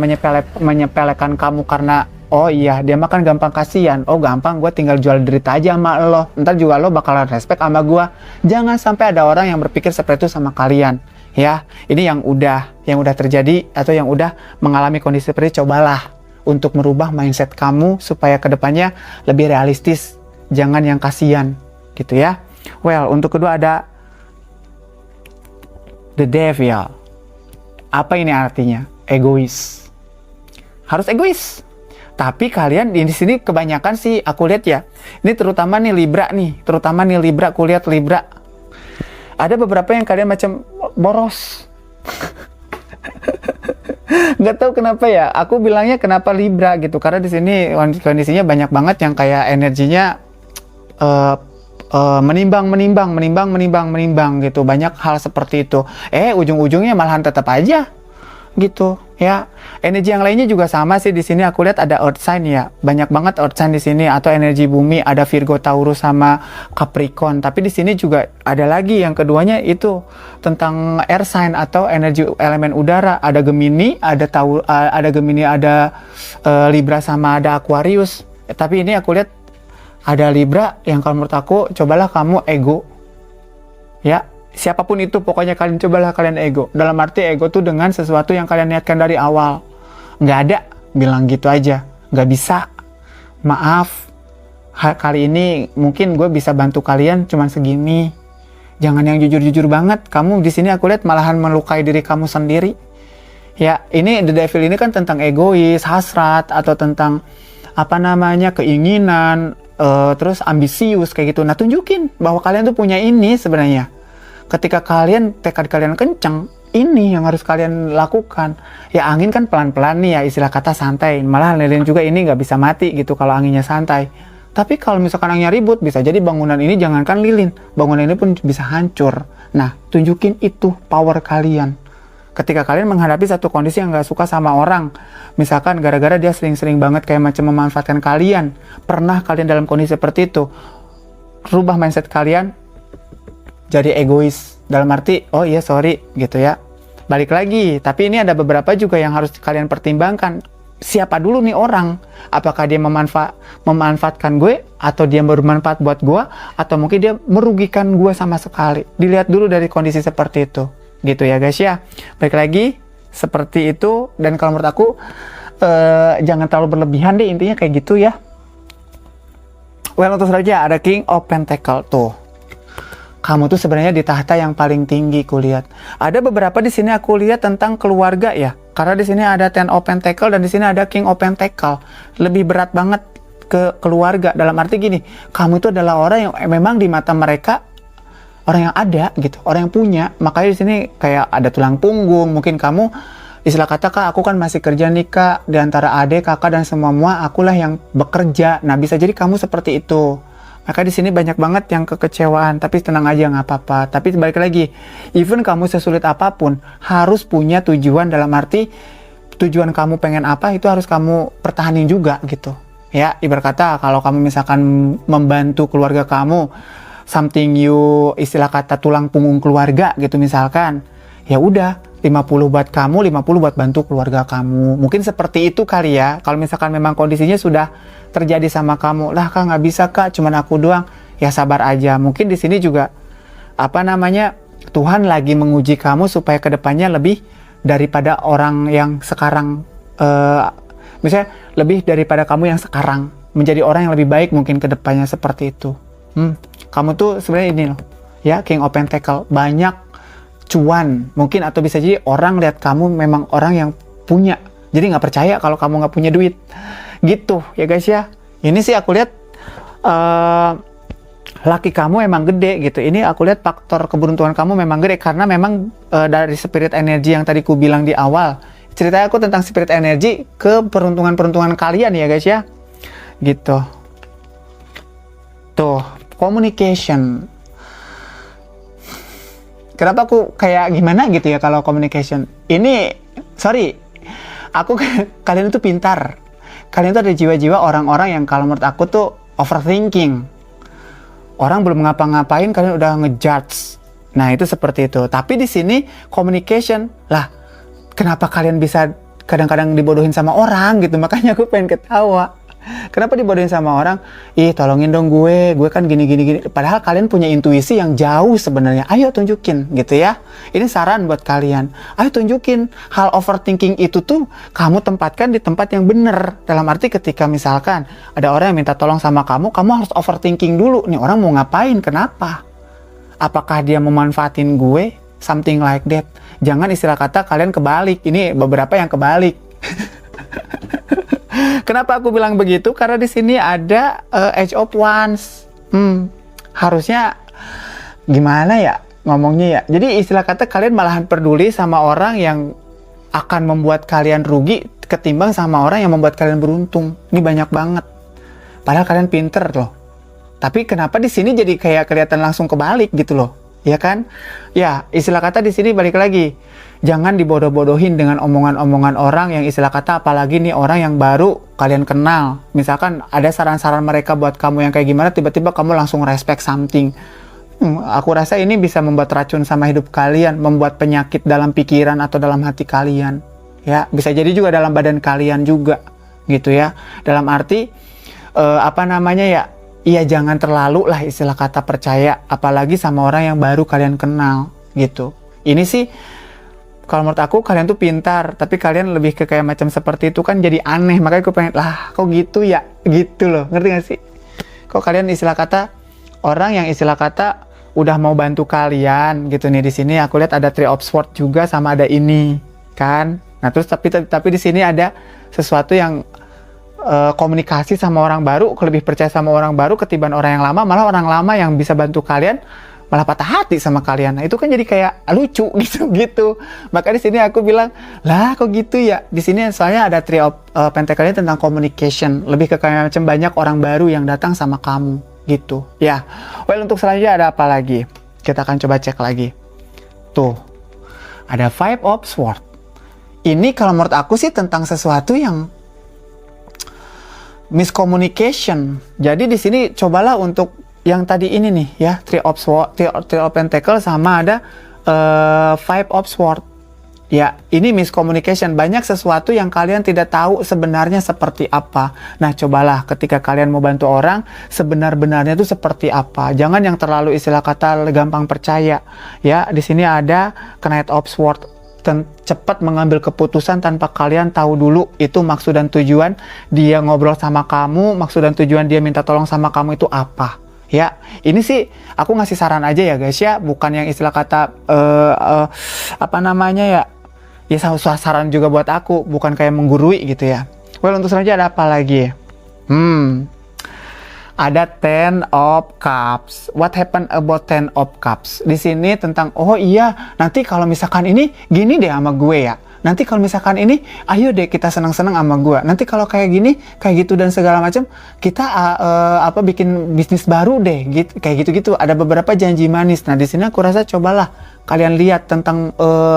menyepelekan kamu karena oh iya, dia makan gampang kasihan. Oh gampang, gue tinggal jual derita aja sama lo. Ntar juga lo bakalan respect sama gue. Jangan sampai ada orang yang berpikir seperti itu sama kalian. Ya, ini yang udah terjadi atau yang udah mengalami kondisi seperti itu, cobalah untuk merubah mindset kamu supaya kedepannya lebih realistis. Jangan yang kasihan, gitu ya. Well, untuk kedua ada The Devil. Apa ini artinya? Egois. Harus egois. Tapi kalian di sini kebanyakan sih aku lihat ya. Ini terutama nih Libra, aku lihat Libra. Ada beberapa yang kalian macam boros. Nggak tahu kenapa ya. Aku bilangnya kenapa Libra gitu. Karena di sini kondisinya banyak banget yang kayak energinya menimbang gitu. Banyak hal seperti itu. Ujung-ujungnya malahan tetap aja gitu ya. Energi yang lainnya juga sama sih. Di sini aku lihat ada earth sign ya, banyak banget earth sign di sini, atau energi bumi, ada Virgo, Taurus sama Capricorn. Tapi di sini juga ada lagi yang keduanya itu tentang air sign atau energi elemen udara, ada Gemini, ada Libra sama ada Aquarius. Tapi ini aku lihat ada Libra yang kalau menurut aku cobalah kamu ego ya. Siapapun itu, pokoknya cobalah kalian ego. Dalam arti ego tuh dengan sesuatu yang kalian niatkan dari awal. Nggak ada, bilang gitu aja. Nggak bisa. Maaf, kali ini mungkin gue bisa bantu kalian cuman segini. Jangan yang jujur-jujur banget. Kamu di sini aku lihat malahan melukai diri kamu sendiri. Ya, ini The Devil ini kan tentang egois, hasrat, atau tentang keinginan, terus ambisius kayak gitu. Nah, tunjukin bahwa kalian tuh punya ini sebenarnya. Ketika tekad kalian kenceng, ini yang harus kalian lakukan. Ya angin kan pelan-pelan nih ya, istilah kata santai. Malah lilin juga ini nggak bisa mati gitu kalau anginnya santai. Tapi kalau misalkan anginnya ribut, bisa jadi bangunan ini jangankan lilin, bangunan ini pun bisa hancur. Nah, tunjukin itu power kalian. Ketika kalian menghadapi satu kondisi yang nggak suka sama orang, misalkan gara-gara dia sering-sering banget kayak macam memanfaatkan kalian, pernah kalian dalam kondisi seperti itu, rubah mindset kalian jadi egois, dalam arti oh iya sorry gitu ya, balik lagi. Tapi ini ada beberapa juga yang harus kalian pertimbangkan. Siapa dulu nih orang? Apakah dia memanfaatkan gue, atau dia bermanfaat buat gue, atau mungkin dia merugikan gue sama sekali? Dilihat dulu dari kondisi seperti itu gitu ya guys ya. Baik lagi seperti itu, dan kalau menurut aku jangan terlalu berlebihan deh, intinya kayak gitu ya. Well, untuk selanjutnya ada King of Pentacle tuh. Kamu tuh sebenarnya di tahta yang paling tinggi kulihat. Ada beberapa di sini aku lihat tentang keluarga ya. Karena di sini ada Ten of Pentacle dan di sini ada King of Pentacle. Lebih berat banget ke keluarga, dalam arti gini, kamu itu adalah orang yang memang di mata mereka orang yang ada gitu, orang yang punya. Makanya di sini kayak ada tulang punggung. Mungkin kamu istilah kata, Kak, aku kan masih kerja nih Kak, di antara adik, kakak dan semua akulah yang bekerja. Nah, bisa jadi kamu seperti itu. Maka di sini banyak banget yang kekecewaan, tapi tenang aja, nggak apa-apa. Tapi balik lagi, even kamu sesulit apapun, harus punya tujuan, dalam arti tujuan kamu pengen apa, itu harus kamu pertahanin juga gitu. Ya, ibarat kata kalau kamu misalkan membantu keluarga kamu, something you istilah kata tulang punggung keluarga gitu misalkan, ya udah 50 buat kamu, 50 buat bantu keluarga kamu. Mungkin seperti itu kali ya. Kalau misalkan memang kondisinya sudah terjadi sama kamu, lah Kak nggak bisa Kak, cuman aku doang. Ya sabar aja. Mungkin di sini juga Tuhan lagi menguji kamu supaya kedepannya lebih daripada orang yang sekarang, misalnya lebih daripada kamu yang sekarang, menjadi orang yang lebih baik mungkin kedepannya seperti itu. Kamu tuh sebenarnya ini loh, ya King of Pentacle, banyak cuan mungkin, atau bisa jadi orang lihat kamu memang orang yang punya, jadi nggak percaya kalau kamu nggak punya duit gitu ya guys ya. Ini sih aku lihat laki kamu emang gede gitu. Ini aku lihat faktor keberuntungan kamu memang gede, karena memang dari spirit energi yang tadi ku bilang di awal, ceritanya aku tentang spirit energi ke peruntungan-peruntungan kalian ya guys ya, gitu. Tuh, communication. Kenapa aku kayak gimana gitu ya kalau communication? Ini, sorry, kalian itu pintar. Kalian itu ada jiwa-jiwa orang-orang yang kalau menurut aku tuh overthinking. Orang belum ngapa-ngapain, kalian udah ngejudge. Nah, itu seperti itu. Tapi di sini communication, lah, kenapa kalian bisa kadang-kadang dibodohin sama orang gitu? Makanya aku pengen ketawa. Kenapa dibodohin sama orang? Ih, tolongin dong gue kan gini. Padahal kalian punya intuisi yang jauh sebenarnya. Ayo tunjukin gitu ya. Ini saran buat kalian. Ayo tunjukin hal overthinking itu tuh kamu tempatkan di tempat yang benar. Dalam arti ketika misalkan ada orang yang minta tolong sama kamu harus overthinking dulu. Nih orang mau ngapain? Kenapa? Apakah dia memanfaatin gue? Something like that. Jangan istilah kata kalian kebalik. Ini beberapa yang kebalik. Kenapa aku bilang begitu? Karena di sini ada Age of Wands. Harusnya gimana ya ngomongnya ya? Jadi istilah kata kalian malahan peduli sama orang yang akan membuat kalian rugi ketimbang sama orang yang membuat kalian beruntung. Ini banyak banget. Padahal kalian pinter loh. Tapi kenapa di sini jadi kayak kelihatan langsung kebalik gitu loh? Ya kan? Ya, istilah kata di sini balik lagi. Jangan dibodoh-bodohin dengan omongan-omongan orang yang istilah kata, apalagi nih orang yang baru kalian kenal. Misalkan ada saran-saran mereka buat kamu yang kayak gimana, tiba-tiba kamu langsung respect something. Aku rasa ini bisa membuat racun sama hidup kalian, membuat penyakit dalam pikiran atau dalam hati kalian. Ya, bisa jadi juga dalam badan kalian juga, gitu ya. Dalam arti, iya jangan terlalu lah istilah kata percaya, apalagi sama orang yang baru kalian kenal, gitu. Ini sih, kalau menurut aku kalian tuh pintar, tapi kalian lebih ke kayak macam seperti itu kan jadi aneh. Makanya aku pengen, lah kok gitu ya? Gitu loh, ngerti gak sih? Kok kalian istilah kata, orang yang istilah kata udah mau bantu kalian gitu nih. Di sini aku lihat ada Three of Swords juga sama ada ini, kan? Nah terus tapi di sini ada sesuatu yang komunikasi sama orang baru, lebih percaya sama orang baru ketimbang orang yang lama. Malah orang lama yang bisa bantu kalian malah patah hati sama kalian. Nah, itu kan jadi kayak lucu gitu. Maka di sini aku bilang, lah kok gitu ya? Di sini soalnya ada Three of Pentacle tentang communication, lebih ke kayak macam banyak orang baru yang datang sama kamu gitu. Ya. Well, untuk selanjutnya ada apa lagi? Kita akan coba cek lagi. Tuh. Ada Five of Swords. Ini kalau menurut aku sih tentang sesuatu yang miscommunication. Jadi di sini cobalah untuk yang tadi ini nih ya, Three of Pentacle sama ada Five of Swords. Ya, ini miscommunication. Banyak sesuatu yang kalian tidak tahu sebenarnya seperti apa. Nah, cobalah ketika kalian mau bantu orang, sebenar-benarnya itu seperti apa. Jangan yang terlalu istilah kata gampang percaya. Ya, di sini ada Knight of Swords. Cepat mengambil keputusan tanpa kalian tahu dulu itu maksud dan tujuan dia ngobrol sama kamu, maksud dan tujuan dia minta tolong sama kamu itu apa. Ya, ini sih aku ngasih saran aja ya guys ya, bukan yang istilah kata apa namanya ya, ya saran juga buat aku, bukan kayak menggurui gitu ya. Well, untuk selanjutnya ada apa lagi? Ada Ten of Cups. What happened about Ten of Cups? Di sini tentang, oh iya, nanti kalau misalkan ini gini deh sama gue ya. Nanti kalau misalkan ini, ayo deh kita senang-senang sama gue. Nanti kalau kayak gini, kayak gitu dan segala macam, kita bikin bisnis baru deh, gitu, kayak gitu-gitu. Ada beberapa janji manis. Nah, di sini aku rasa cobalah kalian lihat tentang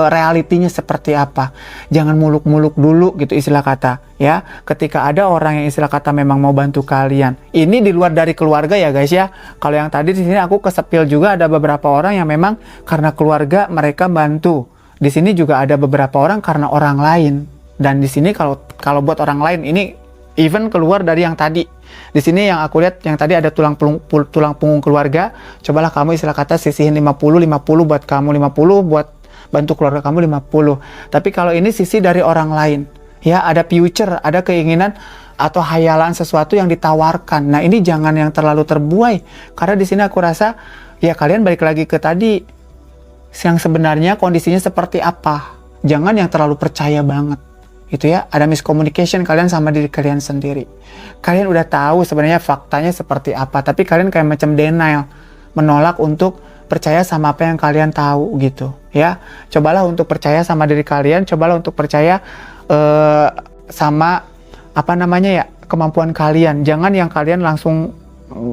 realitinya seperti apa. Jangan muluk-muluk dulu gitu istilah kata, ya. Ketika ada orang yang istilah kata memang mau bantu kalian. Ini di luar dari keluarga ya guys ya. Kalau yang tadi di sini aku kesepil juga ada beberapa orang yang memang karena keluarga mereka bantu. Di sini juga ada beberapa orang karena orang lain. Dan di sini kalau buat orang lain ini even keluar dari yang tadi. Di sini yang aku lihat yang tadi ada tulang punggung keluarga. Cobalah kamu istilah kata sisihin 50 buat kamu, 50 buat bantu keluarga kamu, 50. Tapi kalau ini sisi dari orang lain. Ya, ada future, ada keinginan atau hayalan sesuatu yang ditawarkan. Nah, ini jangan yang terlalu terbuai. Karena di sini aku rasa ya kalian balik lagi ke tadi. Yang sebenarnya kondisinya seperti apa. Jangan yang terlalu percaya banget. Itu ya, ada miscommunication kalian sama diri kalian sendiri. Kalian udah tahu sebenarnya faktanya seperti apa, tapi kalian kayak macam denial, menolak untuk percaya sama apa yang kalian tahu gitu, ya. Cobalah untuk percaya sama diri kalian, cobalah untuk percaya sama apa namanya ya, kemampuan kalian. Jangan yang kalian langsung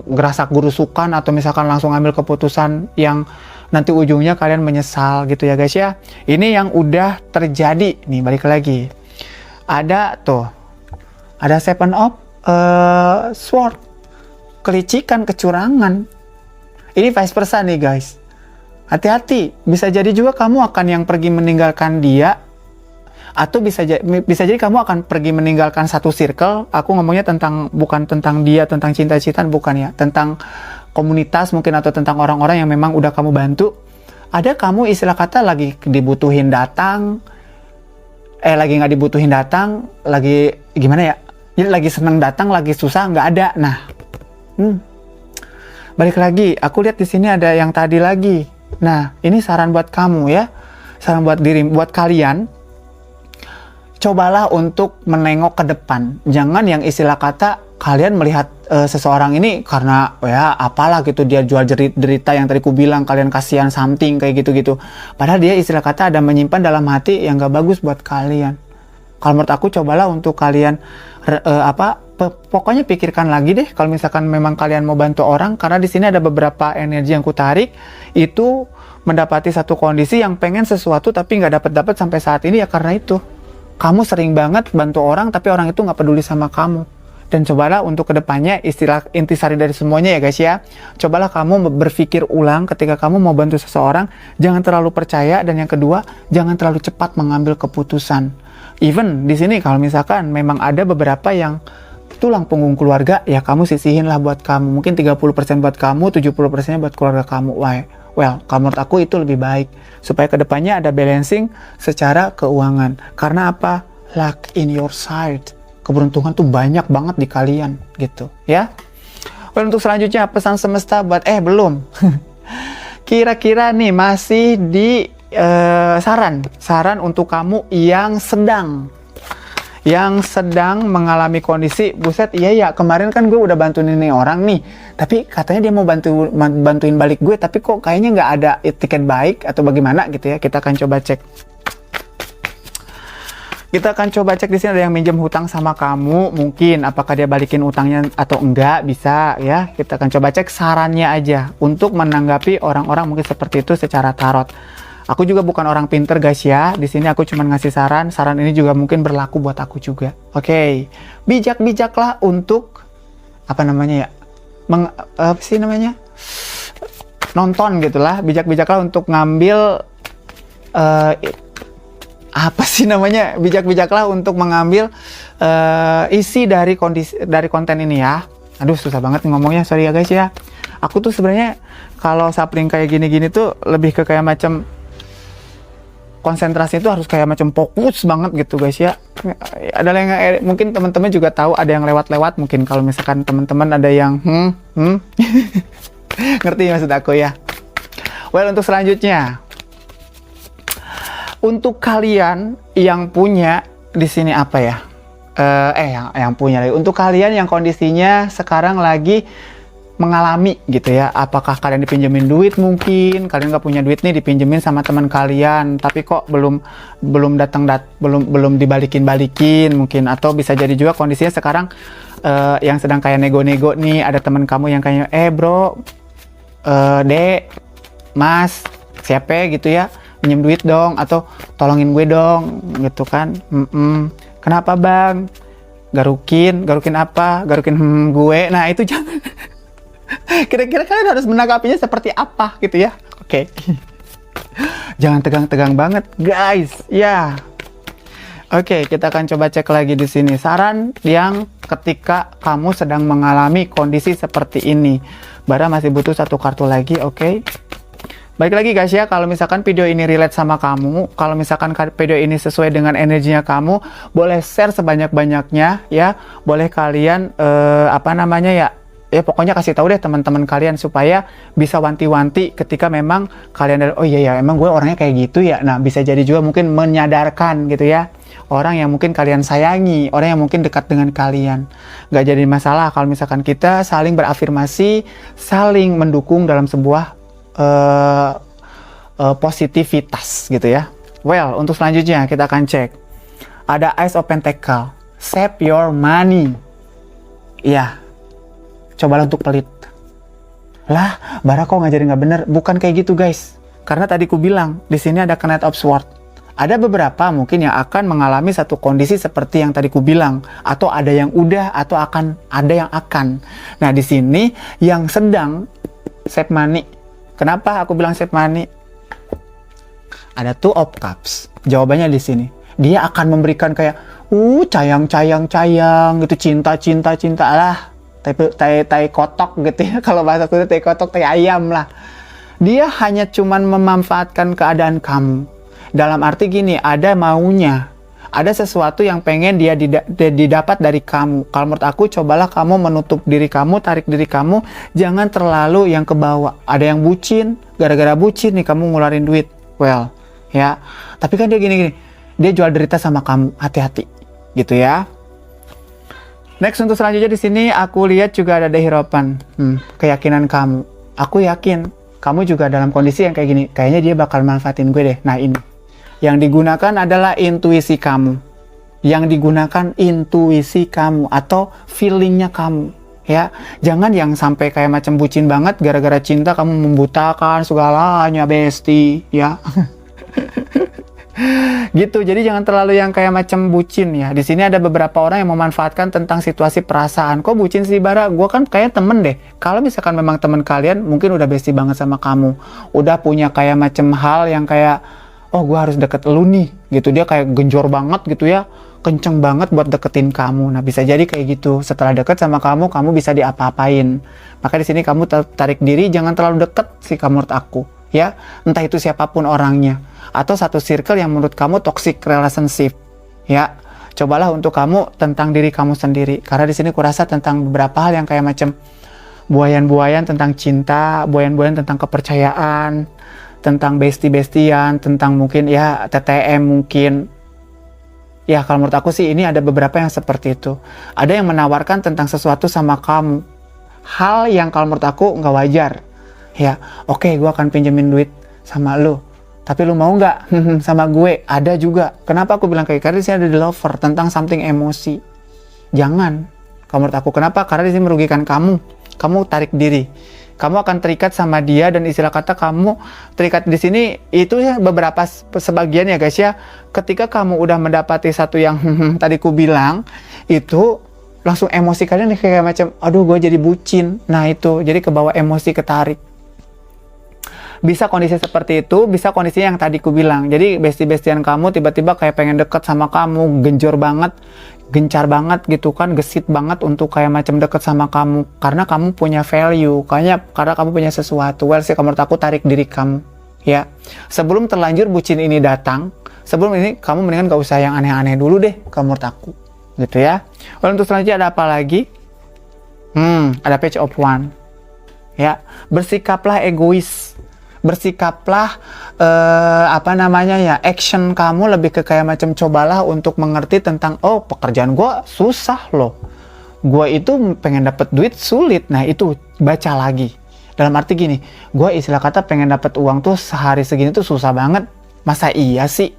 gerasak gurusukan atau misalkan langsung ambil keputusan yang nanti ujungnya kalian menyesal gitu ya guys ya. Ini yang udah terjadi nih, balik lagi. Ada tuh, ada Seven of Sword, kelicikan, kecurangan. Ini vice versa nih guys. Hati-hati, bisa jadi juga kamu akan yang pergi meninggalkan dia, atau bisa jadi kamu akan pergi meninggalkan satu circle. Aku ngomongnya tentang, bukan tentang dia, tentang cinta-cintaan, bukan ya, tentang komunitas mungkin atau tentang orang-orang yang memang udah kamu bantu. Ada kamu istilah kata lagi dibutuhin datang, lagi nggak dibutuhin datang, lagi gimana ya? Jadi lagi seneng datang, lagi susah nggak ada. Nah, balik lagi, aku lihat di sini ada yang tadi lagi. Nah, ini saran buat kamu ya, saran buat buat kalian. Cobalah untuk menengok ke depan. Jangan yang istilah kata kalian melihat seseorang ini karena ya apalah gitu dia jual derita yang tadi ku bilang kalian kasihan something kayak gitu-gitu. Padahal dia istilah kata ada menyimpan dalam hati yang gak bagus buat kalian. Kalau menurut aku cobalah untuk kalian pokoknya pikirkan lagi deh kalau misalkan memang kalian mau bantu orang, karena di sini ada beberapa energi yang ku tarik itu mendapati satu kondisi yang pengen sesuatu tapi nggak dapat sampai saat ini ya karena itu. Kamu sering banget bantu orang, tapi orang itu nggak peduli sama kamu. Dan cobalah untuk kedepannya, istilah intisari dari semuanya ya guys ya. Cobalah kamu berpikir ulang ketika kamu mau bantu seseorang. Jangan terlalu percaya, dan yang kedua, jangan terlalu cepat mengambil keputusan. Even di sini kalau misalkan memang ada beberapa yang tulang punggung keluarga, ya kamu sisihin lah buat kamu. Mungkin 30% buat kamu, 70% buat keluarga kamu. Well, kalau menurut aku itu lebih baik. Supaya kedepannya ada balancing secara keuangan. Karena apa? Luck in your side. Keberuntungan tuh banyak banget di kalian gitu ya. Well, untuk selanjutnya pesan semesta buat belum. Kira-kira nih masih di saran untuk kamu yang sedang mengalami kondisi buset, iya ya kemarin kan gue udah bantuin ini orang nih, tapi katanya dia mau bantuin balik gue, tapi kok kayaknya nggak ada tiket baik atau bagaimana gitu ya. Kita akan coba cek. Di sini ada yang minjem hutang sama kamu, mungkin apakah dia balikin utangnya atau enggak, bisa ya. Kita akan coba cek sarannya aja untuk menanggapi orang-orang mungkin seperti itu secara tarot. Aku juga bukan orang pinter guys ya. Di sini aku cuma ngasih saran. Saran ini juga mungkin berlaku buat aku juga. Oke. Bijak-bijaklah untuk apa namanya ya? Apa sih namanya? Nonton gitulah. Bijak-bijaklah untuk ngambil apa sih namanya, bijak-bijaklah untuk mengambil isi dari konten ini ya. Aduh, susah banget ngomongnya, sorry ya guys ya. Aku tuh sebenarnya kalau sapling kayak gini-gini tuh lebih ke kayak macam konsentrasi itu harus kayak macam fokus banget gitu guys ya. Ada yang mungkin teman-teman juga tahu, ada yang lewat-lewat mungkin kalau misalkan teman-teman ada yang ngerti maksud aku ya. Well, untuk selanjutnya, untuk kalian yang punya di sini apa ya? Yang punya lagi. Untuk kalian yang kondisinya sekarang lagi mengalami gitu ya, apakah kalian dipinjemin duit, mungkin kalian nggak punya duit nih, dipinjemin sama teman kalian, tapi kok belum dibalikin mungkin, atau bisa jadi juga kondisinya sekarang yang sedang kayak nego-nego nih, ada teman kamu yang kayak bro, dek, mas, siapa gitu ya, pinjem duit dong, atau tolongin gue dong gitu kan. Kenapa bang? Garukin apa? Garukin gue. Nah itu jangan. Kira-kira kalian harus menanggapinya seperti apa gitu ya. Oke. Jangan tegang-tegang banget guys ya. Oke, kita akan coba cek lagi di sini saran yang ketika kamu sedang mengalami kondisi seperti ini. Bara masih butuh satu kartu lagi, oke. Baik lagi guys ya, kalau misalkan video ini relate sama kamu, kalau misalkan video ini sesuai dengan energinya kamu, boleh share sebanyak-banyaknya ya. Boleh kalian ya pokoknya kasih tahu deh teman-teman kalian supaya bisa wanti-wanti ketika memang kalian, oh iya ya emang gue orangnya kayak gitu ya. Nah, bisa jadi juga mungkin menyadarkan gitu ya, orang yang mungkin kalian sayangi, orang yang mungkin dekat dengan kalian. Gak jadi masalah kalau misalkan kita saling berafirmasi, saling mendukung dalam sebuah positivitas gitu ya. Well, untuk selanjutnya kita akan cek. Ada Ace of Pentacle, save your money. Iya, cobalah untuk pelit. Lah, Bara kok ngajarin nggak bener? Bukan kayak gitu guys. Karena tadi ku bilang di sini ada Knight of Swords. Ada beberapa mungkin yang akan mengalami satu kondisi seperti yang tadi ku bilang, atau ada yang udah, atau ada yang akan. Nah di sini yang sedang save money. Kenapa aku bilang save money? Ada Two of Cups. Jawabannya di sini. Dia akan memberikan kayak cayang gitu, cinta lah. Tai kotok gitu ya. Kalau bahasa aku tai kotok, tai ayam lah. Dia hanya cuman memanfaatkan keadaan kamu. Dalam arti gini, ada maunya. Ada sesuatu yang pengen dia didapat dari kamu. Kalau menurut aku, cobalah kamu menutup diri kamu, tarik diri kamu, jangan terlalu yang ke bawah. Ada yang bucin, gara-gara bucin nih kamu ngeluarin duit. Well, ya. Tapi kan dia gini-gini, dia jual derita sama kamu, hati-hati, gitu ya. Next, untuk selanjutnya di sini aku lihat juga ada The Hierophant. Keyakinan kamu. Aku yakin kamu juga dalam kondisi yang kayak gini. Kayaknya dia bakal manfaatin gue deh. Nah ini. Yang digunakan adalah intuisi kamu. Yang digunakan intuisi kamu atau feelingnya kamu. Ya, jangan yang sampai kayak macam bucin banget gara-gara cinta kamu membutakan segalanya, bestie, ya. Gitu. Jadi jangan terlalu yang kayak macam bucin ya. Di sini ada beberapa orang yang memanfaatkan tentang situasi perasaan. Kok bucin sih Bara? Gue kan kayak temen deh. Kalau misalkan memang temen kalian mungkin udah bestie banget sama kamu, udah punya kayak macam hal yang kayak, oh gue harus deket lu nih gitu, dia kayak genjor banget gitu ya, kenceng banget buat deketin kamu. Nah bisa jadi kayak gitu, setelah deket sama kamu bisa diapa-apain. Maka di sini kamu tarik diri, jangan terlalu deket sih kamu, menurut aku ya. Entah itu siapapun orangnya, atau satu circle yang menurut kamu toxic relationship ya. Cobalah untuk kamu tentang diri kamu sendiri, karena di sini kurasa tentang beberapa hal yang kayak macam buayan-buayan tentang cinta, buayan-buayan tentang kepercayaan, tentang bestie-bestian, tentang mungkin ya TTM mungkin. Ya kalau menurut aku sih ini ada beberapa yang seperti itu. Ada yang menawarkan tentang sesuatu sama kamu, hal yang kalau menurut aku nggak wajar. Ya oke, gue akan pinjemin duit sama lu, tapi lu mau nggak sama gue? Ada juga. Kenapa aku bilang kayak, karena di sini ada the lover, tentang something emosi. Jangan. Kalau menurut aku, kenapa? Karena di sini merugikan kamu. Kamu tarik diri. Kamu akan terikat sama dia, dan istilah kata kamu terikat di sini itu ya beberapa sebagian ya guys ya. Ketika kamu udah mendapati satu yang tadi ku bilang, itu langsung emosi kalian kayak macam, aduh gue jadi bucin. Nah itu, jadi kebawa emosi, ketarik. Bisa kondisi seperti itu, bisa kondisi yang tadi ku bilang. Jadi bestie-bestian kamu tiba-tiba kayak pengen deket sama kamu, gencar banget gitu kan, gesit banget untuk kayak macam deket sama kamu. Karena kamu punya value, karena kamu punya sesuatu. Well sih, menurut aku tarik diri kamu. Ya, sebelum terlanjur bucin ini datang, sebelum ini kamu mendingan gak usah yang aneh-aneh dulu deh, menurut aku. Gitu ya. Well, untuk selanjutnya ada apa lagi? Ada page of one. Ya, bersikaplah egois. Bersikaplah action kamu lebih ke kayak macam cobalah untuk mengerti tentang pekerjaan gue susah loh, gue itu pengen dapat duit sulit. Nah itu baca lagi, dalam arti gini, gue istilah kata pengen dapat uang tuh sehari segini tuh susah banget, masa iya sih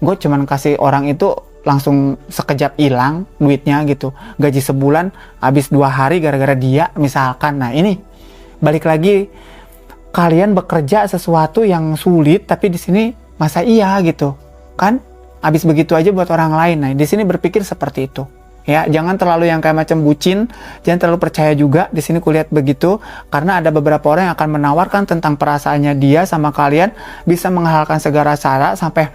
gue cuman kasih orang itu langsung sekejap hilang duitnya gitu, gaji sebulan habis 2 hari gara-gara dia misalkan. Nah ini balik lagi, kalian bekerja sesuatu yang sulit, tapi di sini masa iya gitu kan, habis begitu aja buat orang lain. Nah di sini berpikir seperti itu ya, jangan terlalu yang kayak macam bucin, jangan terlalu percaya juga. Di sini kulihat begitu, karena ada beberapa orang yang akan menawarkan tentang perasaannya dia sama kalian, bisa menghalalkan segala cara sampai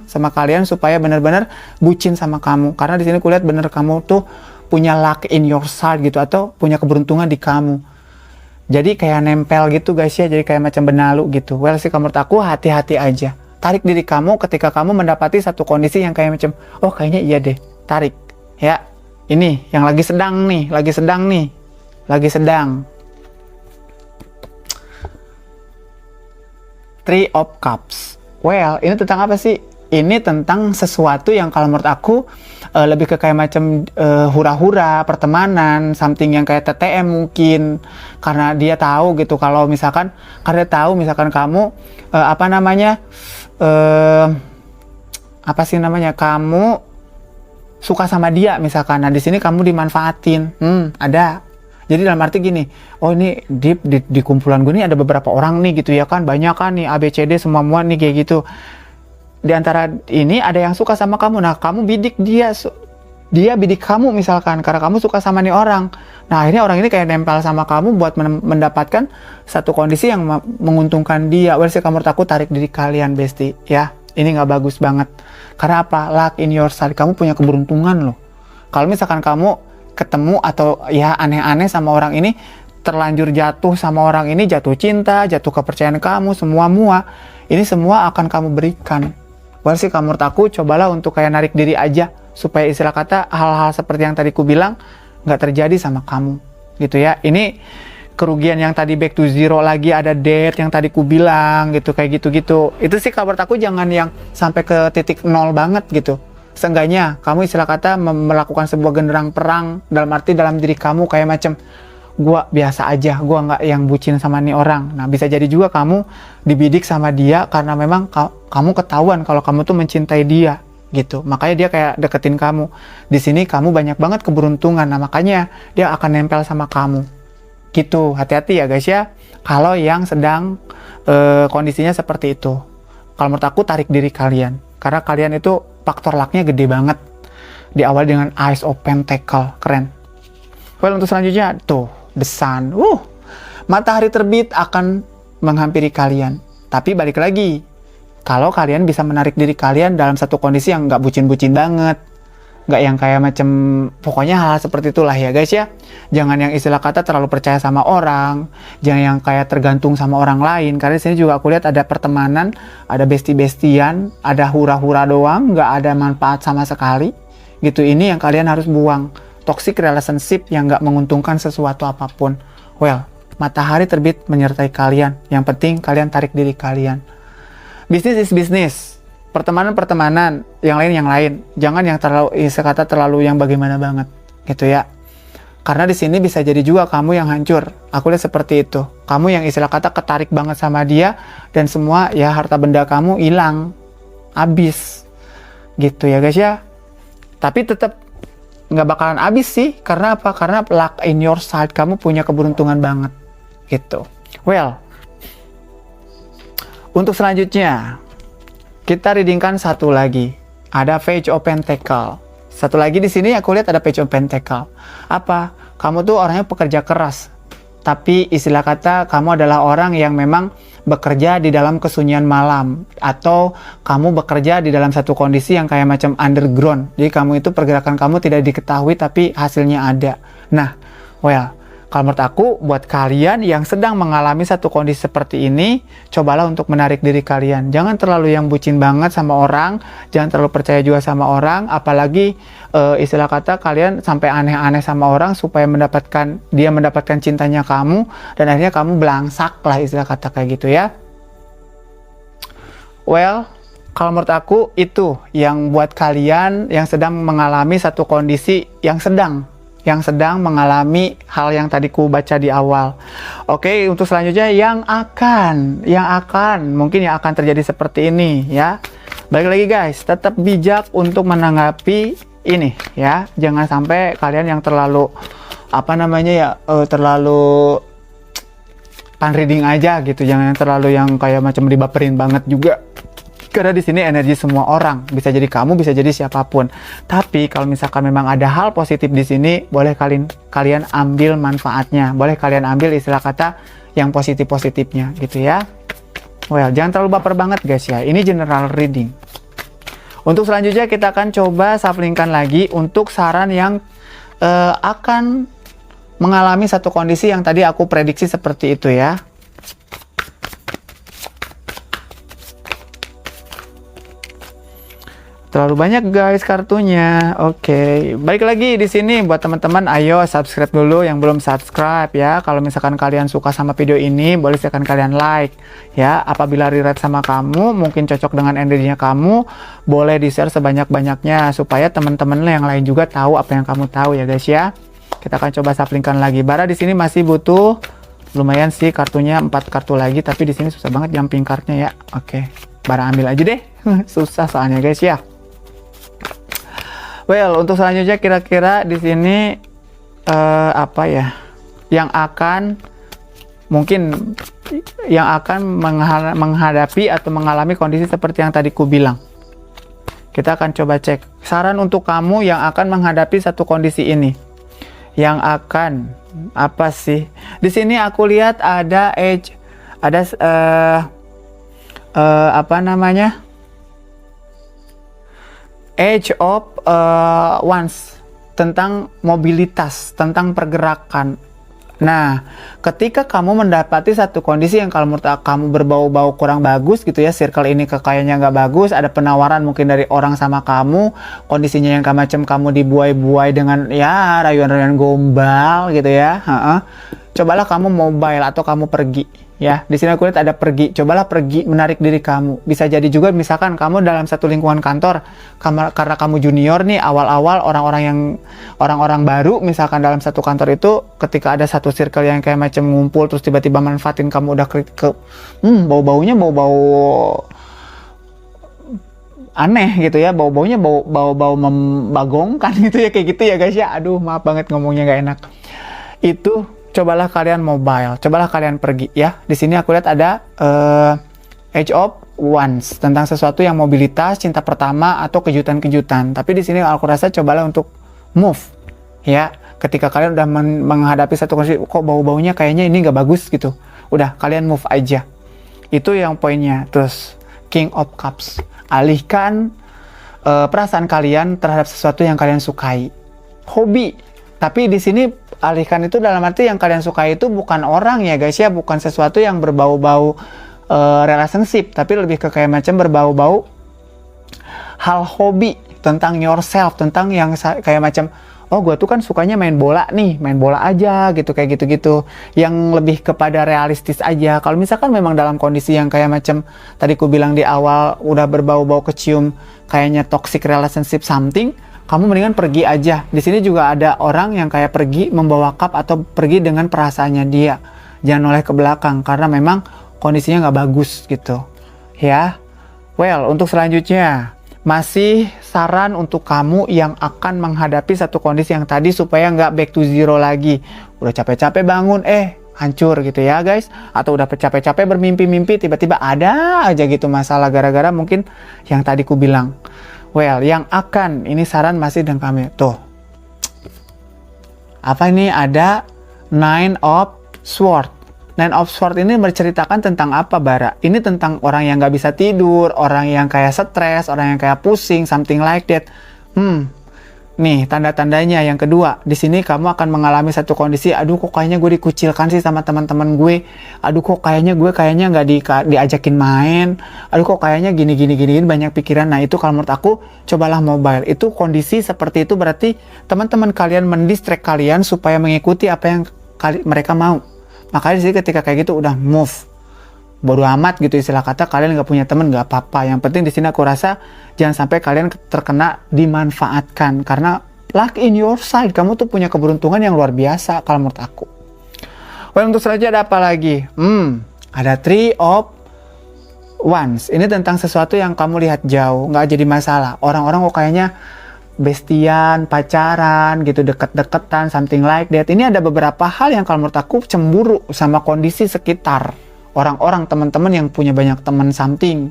sama kalian supaya benar-benar bucin sama kamu. Karena di sini kulihat bener kamu tuh punya luck in your side gitu, atau punya keberuntungan di kamu. Jadi kayak nempel gitu guys ya, jadi kayak macam benalu gitu. Well sih menurut aku hati-hati aja. Tarik diri kamu ketika kamu mendapati satu kondisi yang kayak macam, kayaknya iya deh, tarik. Ya, ini yang lagi sedang. Three of Cups. Well, ini tentang apa sih? Ini tentang sesuatu yang kalau menurut aku lebih ke kayak macam hura-hura, pertemanan, something yang kayak TTM mungkin. Karena dia tahu gitu kalau misalkan, kamu kamu suka sama dia misalkan. Nah di sini kamu dimanfaatin. Ada. Jadi dalam arti gini, ini di kumpulan gue nih ada beberapa orang nih gitu ya kan, banyak kan nih ABCD semua muat nih kayak gitu. Di antara ini ada yang suka sama kamu, nah kamu bidik dia bidik kamu misalkan, karena kamu suka sama nih orang. Nah akhirnya orang ini kayak nempel sama kamu buat mendapatkan satu kondisi yang menguntungkan dia. Well sih menurut aku tarik diri kalian bestie ya, ini nggak bagus banget. Karena apa? Luck in your side, kamu punya keberuntungan loh. Kalau misalkan kamu ketemu atau ya aneh-aneh sama orang ini, terlanjur jatuh sama orang ini, jatuh cinta, jatuh kepercayaan kamu, ini semua akan kamu berikan. Well sih menurut aku cobalah untuk kayak narik diri aja, supaya istilah kata hal-hal seperti yang tadi ku bilang nggak terjadi sama kamu gitu ya. Ini kerugian yang tadi back to zero lagi, ada debt yang tadi ku bilang gitu, kayak gitu-gitu. Itu sih menurut aku jangan yang sampai ke titik nol banget gitu. Seenggaknya kamu istilah kata melakukan sebuah genderang perang, dalam arti dalam diri kamu kayak macam gua biasa aja, gua nggak yang bucin sama nih orang. Nah bisa jadi juga kamu dibidik sama dia karena memang kamu ketahuan kalau kamu tuh mencintai dia gitu, makanya dia kayak deketin kamu. Di sini kamu banyak banget keberuntungan, nah makanya dia akan nempel sama kamu gitu. Hati-hati ya guys ya, kalau yang sedang kondisinya seperti itu. Kalau menurut aku tarik diri kalian, karena kalian itu faktor lucknya gede banget. Diawali dengan Ace of Pentacle, keren. Well untuk selanjutnya tuh The Sun. Matahari terbit akan menghampiri kalian. Tapi balik lagi, kalau kalian bisa menarik diri kalian dalam satu kondisi yang nggak bucin-bucin banget, nggak yang kayak macam, pokoknya hal seperti itulah ya guys ya. Jangan yang istilah kata terlalu percaya sama orang, jangan yang kayak tergantung sama orang lain. Karena di sini juga aku lihat ada pertemanan, ada bestie-bestian, ada hura-hura doang, nggak ada manfaat sama sekali. Gitu, ini yang kalian harus buang. Toxic relationship yang nggak menguntungkan sesuatu apapun. Well, matahari terbit menyertai kalian. Yang penting kalian tarik diri kalian. Business is business. Pertemanan, yang lain. Jangan yang terlalu yang bagaimana banget, gitu ya. Karena di sini bisa jadi juga kamu yang hancur. Aku lihat seperti itu. Kamu yang istilah kata ketarik banget sama dia, dan semua ya harta benda kamu hilang, habis, gitu ya guys ya. Tapi tetap nggak bakalan habis sih. Karena apa? Karena luck in your side, kamu punya keberuntungan banget, gitu. Well, untuk selanjutnya kita readingkan satu lagi. Ada Page of Pentacle. Satu lagi di sini aku lihat ada Page of Pentacle. Apa? Kamu tuh orangnya pekerja keras. tapi istilah kata kamu adalah orang yang memang bekerja di dalam kesunyian malam, atau kamu bekerja di dalam satu kondisi yang kayak macam underground. Jadi kamu itu pergerakan kamu tidak diketahui tapi hasilnya ada. Nah, well, kalau menurut aku, buat kalian yang sedang mengalami satu kondisi seperti ini, cobalah untuk menarik diri kalian. Jangan terlalu yang bucin banget sama orang, jangan terlalu percaya juga sama orang, apalagi istilah kata kalian sampai aneh-aneh sama orang supaya dia mendapatkan cintanya kamu, dan akhirnya kamu belangsak lah, istilah kata kayak gitu ya. Well, kalau menurut aku itu yang buat kalian yang sedang mengalami satu kondisi yang sedang mengalami hal yang tadi ku baca di awal. Oke, untuk selanjutnya yang akan terjadi seperti ini ya. Balik lagi guys, tetap bijak untuk menanggapi ini ya. Jangan sampai kalian yang terlalu terlalu pan reading aja gitu. Jangan terlalu yang kayak macam dibaperin banget juga. Karena di sini energi semua orang, bisa jadi kamu, bisa jadi siapapun. Tapi kalau misalkan memang ada hal positif di sini, boleh kalian ambil manfaatnya, boleh kalian ambil istilah kata yang positif-positifnya gitu ya. Well, jangan terlalu baper banget guys ya. Ini general reading. Untuk selanjutnya kita akan coba shufflingkan lagi untuk saran yang akan mengalami satu kondisi yang tadi aku prediksi seperti itu ya. Terlalu banyak guys kartunya. Oke, balik lagi di sini buat teman-teman, ayo subscribe dulu yang belum subscribe ya. Kalau misalkan kalian suka sama video ini, boleh silakan kalian like ya. Apabila relate sama kamu, mungkin cocok dengan energinya kamu, boleh di-share sebanyak-banyaknya supaya teman-teman yang lain juga tahu apa yang kamu tahu ya guys ya. Kita akan coba shufflingkan lagi. Bara di sini masih butuh lumayan sih kartunya, 4 kartu lagi, tapi di sini susah banget jumping cardnya ya. Oke, Bara ambil aja deh. Susah soalnya guys ya. Well, untuk selanjutnya kira-kira di sini apa ya? Yang akan menghadapi atau mengalami kondisi seperti yang tadi ku bilang. Kita akan coba cek saran untuk kamu yang akan menghadapi satu kondisi ini. Yang akan apa sih? Di sini aku lihat ada Age of Wands, tentang mobilitas, tentang pergerakan. Nah, ketika kamu mendapati satu kondisi yang kalau menurut kamu berbau-bau kurang bagus gitu ya, circle ini kayaknya nggak bagus, ada penawaran mungkin dari orang sama kamu, kondisinya yang macam kamu dibuai-buai dengan ya rayuan-rayuan gombal gitu ya. Cobalah kamu mobile atau kamu pergi ya. Di sini aku lihat ada pergi. Cobalah pergi, menarik diri kamu. Bisa jadi juga misalkan kamu dalam satu lingkungan kantor, karena kamu junior nih, awal-awal orang-orang baru misalkan dalam satu kantor itu, ketika ada satu circle yang kayak macam ngumpul terus tiba-tiba manfaatin kamu udah bau-baunya bau-bau aneh gitu ya, bau-baunya bau-bau membagongkan gitu ya, kayak gitu ya guys ya. Aduh, maaf banget ngomongnya gak enak. Itu cobalah kalian mobile, cobalah kalian pergi ya. Di sini aku lihat ada Age of Wands, tentang sesuatu yang mobilitas, cinta pertama atau kejutan-kejutan. Tapi di sini aku rasa cobalah untuk move ya. Ketika kalian udah menghadapi satu kondisi, kok bau-baunya kayaknya ini nggak bagus gitu, udah kalian move aja. Itu yang poinnya. Terus King of Cups, alihkan perasaan kalian terhadap sesuatu yang kalian sukai. Hobi. Tapi di sini alihkan itu dalam arti yang kalian suka itu bukan orang ya guys ya, bukan sesuatu yang berbau-bau relationship, tapi lebih ke kayak macam berbau-bau hal hobi, tentang yourself, tentang yang kayak macam, oh gue tuh kan sukanya main bola nih, main bola aja gitu, kayak gitu-gitu, yang lebih kepada realistis aja. Kalau misalkan memang dalam kondisi yang kayak macam tadi ku bilang di awal udah berbau-bau kecium kayaknya toxic relationship something, kamu mendingan pergi aja. Di sini juga ada orang yang kayak pergi membawa cup atau pergi dengan perasaannya dia. Jangan noleh ke belakang karena memang kondisinya nggak bagus gitu. Ya. Well, untuk selanjutnya masih saran untuk kamu yang akan menghadapi satu kondisi yang tadi supaya nggak back to zero lagi. Udah capek-capek bangun, hancur gitu ya guys. Atau udah capek-capek bermimpi-mimpi, tiba-tiba ada aja gitu masalah gara-gara mungkin yang tadi ku bilang. Well, yang akan, ini saran masih dengan kami. Tuh. Apa ini? Ada Nine of Sword. Nine of Swords ini menceritakan tentang apa, Bara? Ini tentang orang yang nggak bisa tidur, orang yang kayak stres, orang yang kayak pusing, something like that. Nih tanda-tandanya yang kedua, di sini kamu akan mengalami satu kondisi, aduh kok kayaknya gue dikucilkan sih sama teman-teman gue, aduh kok kayaknya gue nggak diajakin main, aduh kok kayaknya gini banyak pikiran. Nah itu kalau menurut aku cobalah mobile. Itu kondisi seperti itu berarti teman-teman kalian mendistract kalian supaya mengikuti apa yang mereka mau. Makanya di sini ketika kayak gitu udah move. Bodo amat gitu istilah kata, kalian nggak punya temen nggak apa-apa. Yang penting di sini aku rasa jangan sampai kalian terkena dimanfaatkan, karena luck in your side, kamu tuh punya keberuntungan yang luar biasa kalau menurut aku. Well, untuk selanjutnya ada apa lagi? Ada Three of Wands. Ini tentang sesuatu yang kamu lihat jauh, nggak jadi masalah. Orang-orang kok kayaknya bestian, pacaran gitu, deket-deketan, something like that. Ini ada beberapa hal yang kalau menurut aku cemburu sama kondisi sekitar. Orang-orang, teman-teman yang punya banyak teman something,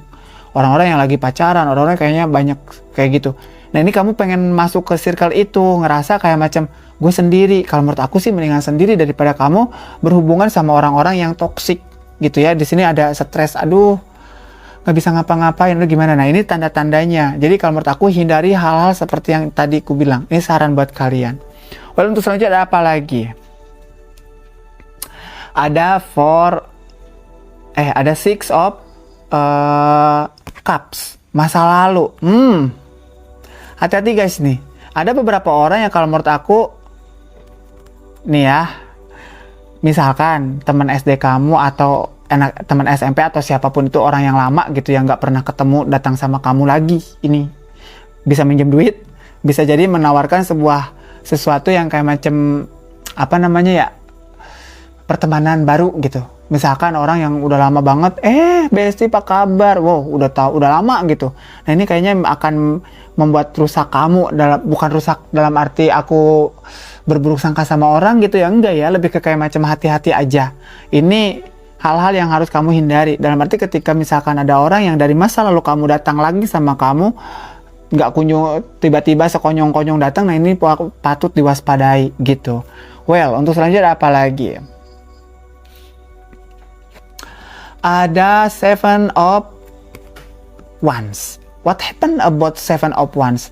orang-orang yang lagi pacaran, orang-orang kayaknya banyak kayak gitu. Nah ini kamu pengen masuk ke circle itu, ngerasa kayak macam gue sendiri. Kalau menurut aku sih mendingan sendiri daripada kamu berhubungan sama orang-orang yang toksik gitu ya. Di sini ada stres, aduh nggak bisa ngapa-ngapain, lu gimana? Nah ini tanda-tandanya. Jadi kalau menurut aku hindari hal-hal seperti yang tadi aku bilang. Ini saran buat kalian. Lalu untuk selanjutnya ada apa lagi? Ada Six of Cups, masa lalu. Hati-hati guys nih. Ada beberapa orang yang kalau menurut aku nih ya, misalkan teman SD kamu atau teman SMP atau siapapun itu, orang yang lama gitu yang nggak pernah ketemu datang sama kamu lagi. Ini bisa minjem duit, bisa jadi menawarkan sesuatu yang kayak macam apa namanya ya, pertemanan baru gitu. Misalkan orang yang udah lama banget, Besti apa kabar? Wow, udah lama gitu. Nah ini kayaknya akan membuat rusak kamu, bukan rusak dalam arti aku berburuk sangka sama orang gitu ya, enggak ya, lebih ke kayak macam hati-hati aja. Ini hal-hal yang harus kamu hindari. Dalam arti ketika misalkan ada orang yang dari masa lalu kamu datang lagi sama kamu, nggak kunjung tiba-tiba sekonyong-konyong datang, nah ini patut diwaspadai gitu. Well, untuk selanjutnya apa lagi? Ada Seven of Wands. What happened about Seven of Wands?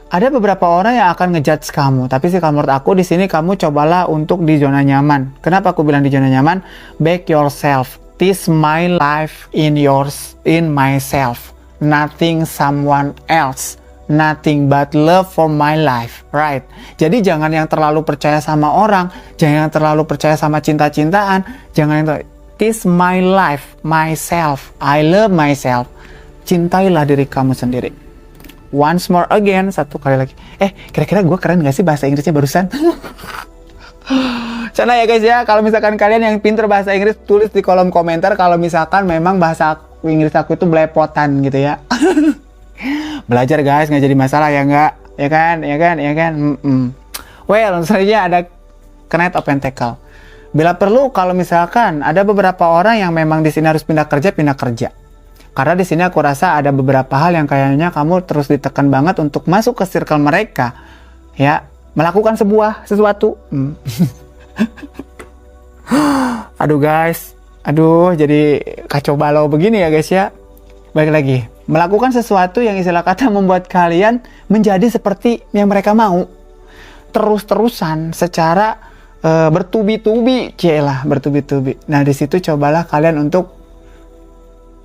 Ada beberapa orang yang akan ngejudge kamu, tapi sih kalau menurut aku di sini kamu cobalah untuk di zona nyaman. Kenapa aku bilang di zona nyaman? Back yourself. This my life in myself. Nothing someone else. Nothing but love for my life, right? Jadi jangan yang terlalu percaya sama orang, jangan yang terlalu percaya sama cinta-cintaan, jangan yang this my life, myself, I love myself. Cintailah diri kamu sendiri. Once more again, satu kali lagi. Kira-kira gue keren gak sih bahasa Inggrisnya barusan? Sana ya guys ya, kalau misalkan kalian yang pinter bahasa Inggris, tulis di kolom komentar kalau misalkan memang bahasa Inggris aku itu belepotan gitu ya. Belajar guys, nggak jadi masalah ya nggak? Ya kan? Well, selanjutnya ada Knight of Pentacle. Bila perlu, kalau misalkan ada beberapa orang yang memang di sini harus pindah kerja. Karena di sini aku rasa ada beberapa hal yang kayaknya kamu terus ditekan banget untuk masuk ke circle mereka, ya, melakukan sesuatu. Aduh guys, jadi kacau balau begini ya guys ya. Balik lagi, melakukan sesuatu yang istilah kata membuat kalian menjadi seperti yang mereka mau, terus-terusan secara bertubi-tubi. Nah di situ cobalah kalian untuk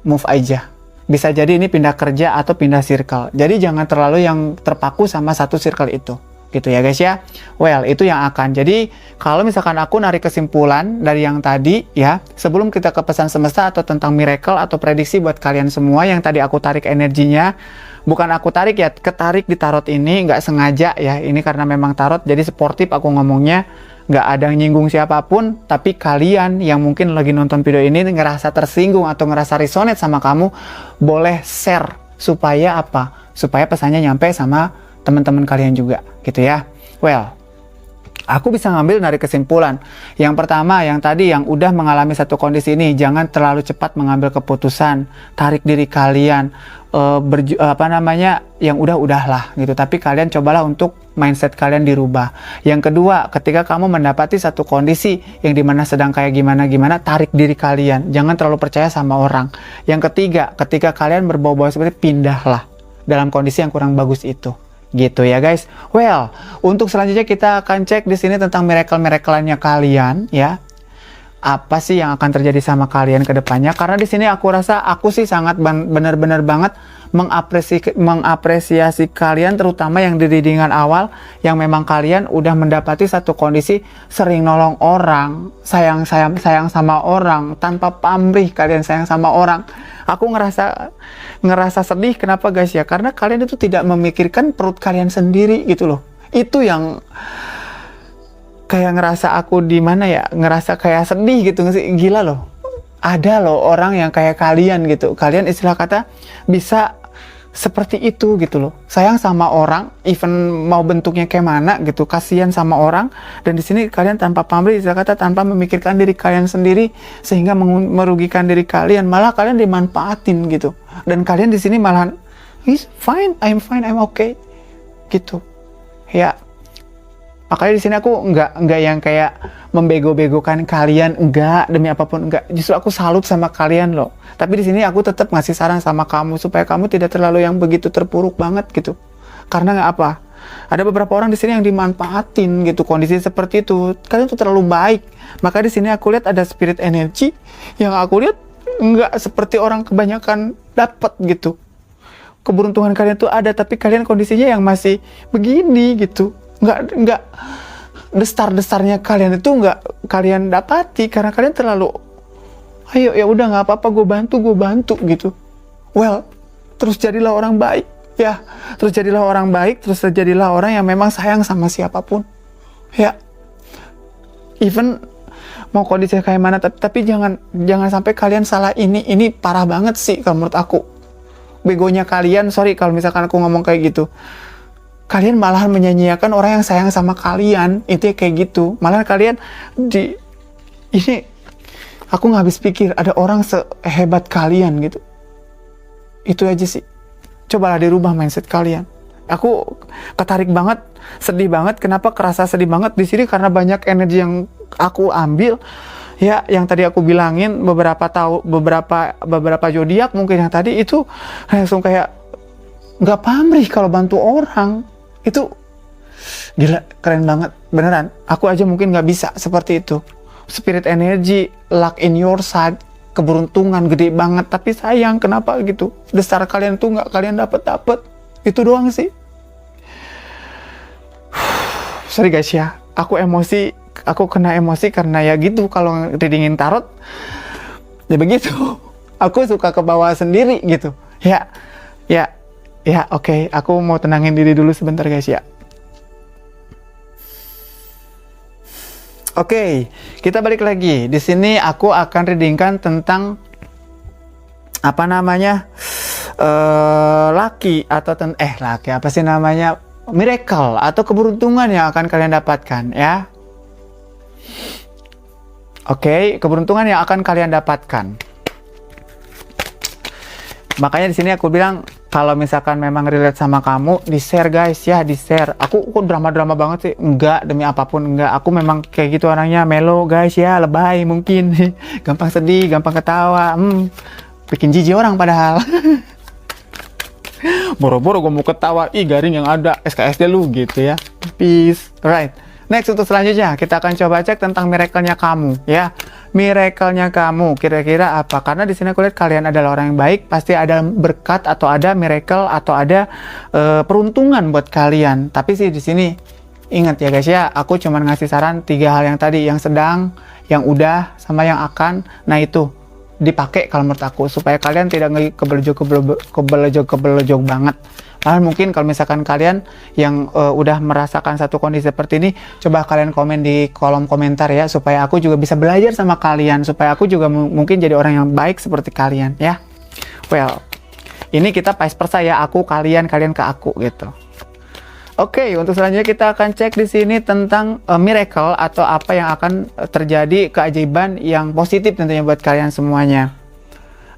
move aja. Bisa jadi ini pindah kerja atau pindah circle. Jadi jangan terlalu yang terpaku sama satu circle itu. Gitu ya guys ya. Well, itu yang akan. Jadi kalau misalkan aku narik kesimpulan dari yang tadi ya, sebelum kita ke pesan semesta atau tentang miracle atau prediksi buat kalian semua yang tadi aku tarik energinya, bukan aku tarik ya, ketarik di tarot ini, nggak sengaja ya. Ini karena memang tarot, jadi sportif aku ngomongnya. Nggak ada nyinggung siapapun, tapi kalian yang mungkin lagi nonton video ini ngerasa tersinggung atau ngerasa resonate sama kamu, boleh share. Supaya apa? Supaya pesannya nyampe sama teman-teman kalian juga, gitu ya. Well, Aku bisa ngambil dari kesimpulan. Yang pertama, yang tadi yang udah mengalami satu kondisi ini, jangan terlalu cepat mengambil keputusan. Tarik diri kalian, yang udahlah gitu. Tapi kalian cobalah untuk mindset kalian dirubah. Yang kedua, ketika kamu mendapati satu kondisi yang dimana sedang kayak gimana, tarik diri kalian. Jangan terlalu percaya sama orang. Yang ketiga, ketika kalian berbau-bau seperti pindahlah dalam kondisi yang kurang bagus itu. Gitu ya guys. Well, untuk selanjutnya kita akan cek di sini tentang miracle-miracle-nya kalian ya. Apa sih yang akan terjadi sama kalian ke depannya? Karena di sini aku rasa aku sih sangat benar-benar banget mengapresiasi kalian, terutama yang di readingan awal yang memang kalian udah mendapati satu kondisi sering nolong orang, sayang sama orang, tanpa pamrih kalian sayang sama orang. Aku ngerasa sedih. Kenapa guys ya? Karena kalian itu tidak memikirkan perut kalian sendiri gitu loh. Itu yang kayak ngerasa aku di mana ya, ngerasa kayak sedih gitu nggak sih? Gila loh, ada loh orang yang kayak kalian gitu. Kalian istilah kata bisa seperti itu gitu loh, sayang sama orang, even mau bentuknya kayak mana gitu, kasihan sama orang. Dan di sini kalian tanpa pamrih, istilah kata tanpa memikirkan diri kalian sendiri, sehingga merugikan diri kalian, malah kalian dimanfaatin gitu. Dan kalian di sini malah he's fine, I'm okay gitu ya. Makanya di sini aku nggak yang kayak membego-begokan kalian, enggak, demi apapun enggak. Justru aku salut sama kalian loh. Tapi di sini aku tetap ngasih saran sama kamu supaya kamu tidak terlalu yang begitu terpuruk banget gitu. Karena nggak apa? Ada beberapa orang di sini yang dimanfaatin gitu, kondisi seperti itu. Kalian tuh terlalu baik. Maka di sini aku lihat ada spirit energy yang aku lihat nggak seperti orang kebanyakan dapat gitu. Keberuntungan kalian tuh ada, tapi kalian kondisinya yang masih begini gitu. Nggak destar-destarnya kalian itu nggak kalian dapati karena kalian terlalu ayo ya udah nggak apa-apa, gue bantu gitu. Well, terus jadilah orang baik ya, terus jadilah orang yang memang sayang sama siapapun ya, even mau kondisi kayak mana, tapi jangan sampai kalian salah. Ini parah banget sih kalau menurut aku. Begonya kalian, sorry kalau misalkan aku ngomong kayak gitu, kalian malah menyanyiakan orang yang sayang sama kalian. Itu kayak gitu. Malah kalian ini aku nggak habis pikir ada orang sehebat kalian gitu. Itu aja sih. Cobalah dirubah mindset kalian. Aku ketarik banget, sedih banget. Kenapa kerasa sedih banget di sini? Karena banyak energi yang aku ambil. Ya, yang tadi aku bilangin beberapa zodiak mungkin yang tadi itu langsung kayak nggak pamrih kalau bantu orang. Itu gila, keren banget, beneran. Aku aja mungkin nggak bisa seperti itu. Spirit energy, luck in your side, keberuntungan gede banget. Tapi sayang, kenapa gitu? Destar kalian tuh nggak kalian dapet. Itu doang sih. Sorry guys ya, aku kena emosi karena ya gitu. Kalau readingin tarot, ya begitu. Aku suka ke bawah sendiri gitu. Ya, oke. Aku mau tenangin diri dulu sebentar guys ya. Oke, kita balik lagi. Di sini aku akan readingkan tentang laki apa sih namanya? Miracle atau keberuntungan yang akan kalian dapatkan ya. Oke, keberuntungan yang akan kalian dapatkan. Makanya di sini aku bilang kalau misalkan memang relate sama kamu, di-share guys ya, di-share. Aku kok drama-drama banget sih? Enggak, demi apapun enggak. Aku memang kayak gitu orangnya, melo guys ya, lebay mungkin. Gampang sedih, gampang ketawa. Bikin jijik orang padahal. Boro-boro gue mau ketawa, garing yang ada, SKSD lu gitu ya. Peace. Alright. Next, untuk selanjutnya kita akan coba cek tentang miracle-nya kamu ya. Miracle-nya kamu kira-kira apa? Karena di sini aku lihat kalian adalah orang yang baik, pasti ada berkat atau ada miracle atau ada peruntungan buat kalian. Tapi sih di sini ingat ya guys ya, aku cuma ngasih saran 3 hal yang tadi, yang sedang, yang udah, sama yang akan. Nah itu dipakai kalau menurut aku supaya kalian tidak kebelejog banget. Malah mungkin kalau misalkan kalian yang udah merasakan satu kondisi seperti ini, coba kalian komen di kolom komentar ya, supaya aku juga bisa belajar sama kalian, supaya aku juga mungkin jadi orang yang baik seperti kalian ya. Well, ini kita vice versa ya, aku kalian ke aku gitu. Oke, untuk selanjutnya kita akan cek di sini tentang miracle atau apa yang akan terjadi, keajaiban yang positif tentunya buat kalian semuanya.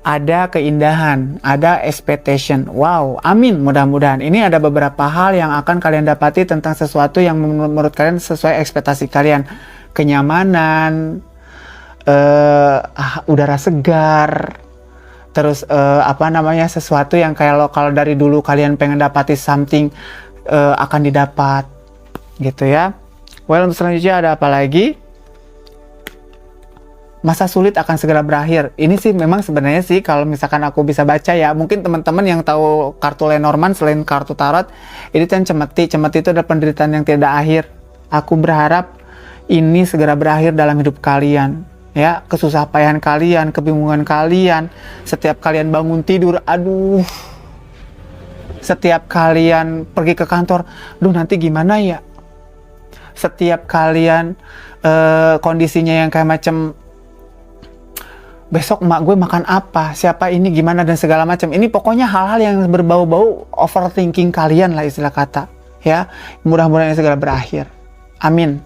Ada keindahan, ada expectation. Wow, amin, mudah-mudahan. Ini ada beberapa hal yang akan kalian dapati tentang sesuatu yang menurut kalian sesuai ekspektasi kalian. Kenyamanan, udara segar, terus sesuatu yang kalau dari dulu kalian pengen dapati something, akan didapat gitu ya. Well, untuk selanjutnya ada apa lagi? Masa sulit akan segera berakhir. Ini sih memang sebenarnya sih kalau misalkan aku bisa baca ya, mungkin teman-teman yang tahu kartu Lenormand selain kartu tarot, ini kan cemeti. Cemeti itu adalah penderitaan yang tidak akhir. Aku berharap ini segera berakhir dalam hidup kalian. Ya, kesusah payahan kalian, kebingungan kalian, setiap kalian bangun tidur, aduh, setiap kalian pergi ke kantor, duh nanti gimana ya? Setiap kalian kondisinya yang kayak macam besok emak gue makan apa, siapa ini, gimana, dan segala macam. Ini pokoknya hal-hal yang berbau-bau overthinking kalian lah istilah kata. Ya, mudah-mudahan ini segera berakhir. Amin.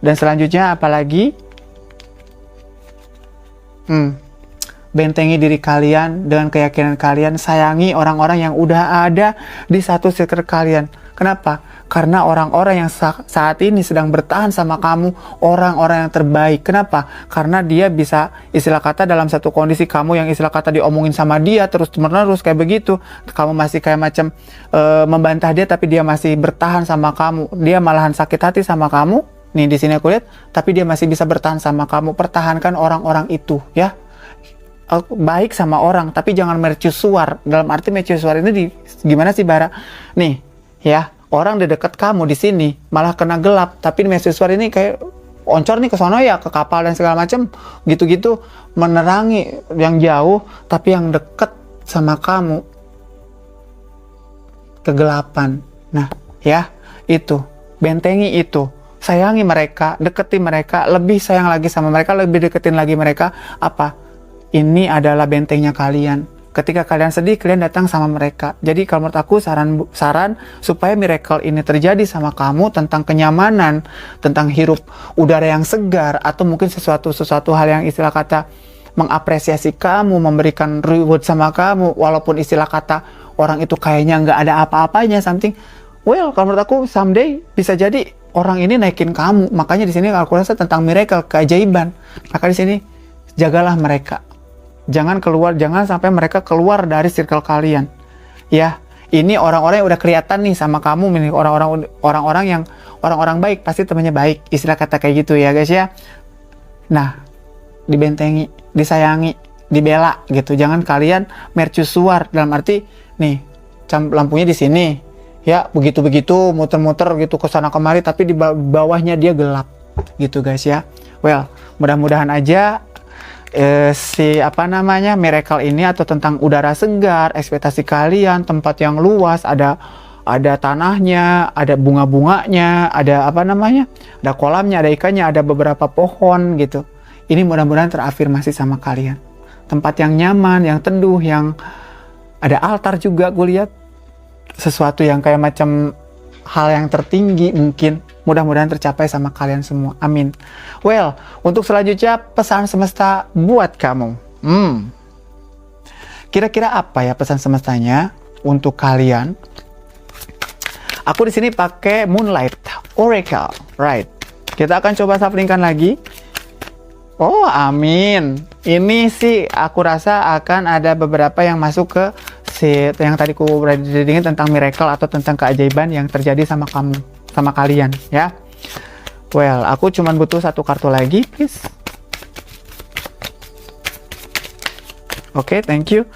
Dan selanjutnya apalagi? Bentengi diri kalian dengan keyakinan kalian, sayangi orang-orang yang udah ada di satu circle kalian. Kenapa? Karena orang-orang yang saat ini sedang bertahan sama kamu, orang-orang yang terbaik. Kenapa? Karena dia bisa, istilah kata dalam satu kondisi kamu yang istilah kata diomongin sama dia terus-menerus kayak begitu, kamu masih kayak macam membantah dia, tapi dia masih bertahan sama kamu. Dia malahan sakit hati sama kamu. Nih di sini aku lihat, tapi dia masih bisa bertahan sama kamu. Pertahankan orang-orang itu, ya. Baik sama orang, tapi jangan mercusuar. Dalam arti mercusuar ini gimana sih, Bara? Nih, ya, orang di dekat kamu di sini malah kena gelap, tapi mercusuar ini kayak oncor nih ke sono ya, ke kapal dan segala macam, gitu-gitu, menerangi yang jauh, tapi yang dekat sama kamu kegelapan. Nah, ya, itu, bentengi itu. Sayangi mereka, deketi mereka, lebih sayang lagi sama mereka, lebih deketin lagi mereka. Apa? Ini adalah bentengnya kalian. Ketika kalian sedih, kalian datang sama mereka. Jadi kalau menurut aku saran supaya miracle ini terjadi sama kamu, tentang kenyamanan, tentang hirup udara yang segar, atau mungkin sesuatu hal yang istilah kata mengapresiasi kamu, memberikan reward sama kamu, walaupun istilah kata orang itu kayaknya nggak ada apa-apanya, something. Well, kalau menurut aku someday bisa jadi orang ini naikin kamu. Makanya di sini aku rasa tentang miracle, keajaiban. Maka di sini jagalah mereka. Jangan sampai mereka keluar dari circle kalian. Ya, ini orang-orang yang udah kelihatan nih sama kamu, orang-orang baik, pasti temannya baik. Istilah kata kayak gitu ya, guys ya. Nah, dibentengi, disayangi, dibela gitu. Jangan kalian mercusuar dalam arti nih, lampunya di sini. Ya, begitu-begitu muter-muter gitu ke sana kemari, tapi di bawahnya dia gelap. Gitu, guys ya. Well, mudah-mudahan aja miracle ini atau tentang udara segar, ekspektasi kalian, tempat yang luas, ada tanahnya, ada bunga-bunganya, ada ada kolamnya, ada ikannya, ada beberapa pohon gitu. Ini mudah-mudahan terafirmasi sama kalian. Tempat yang nyaman, yang teduh, yang ada altar juga gue lihat. Sesuatu yang kayak macam hal yang tertinggi mungkin. Mudah-mudahan tercapai sama kalian semua. Amin. Well, untuk selanjutnya pesan semesta buat kamu. Kira-kira apa ya pesan semestanya untuk kalian? Aku di sini pakai Moonlight Oracle, right? Kita akan coba shufflingkan lagi. Oh, amin. Ini sih aku rasa akan ada beberapa yang masuk ke yang tadi ku readingin tentang miracle atau tentang keajaiban yang terjadi sama kamu, sama kalian ya. Well, aku cuman butuh satu kartu lagi, please. Oke, thank you.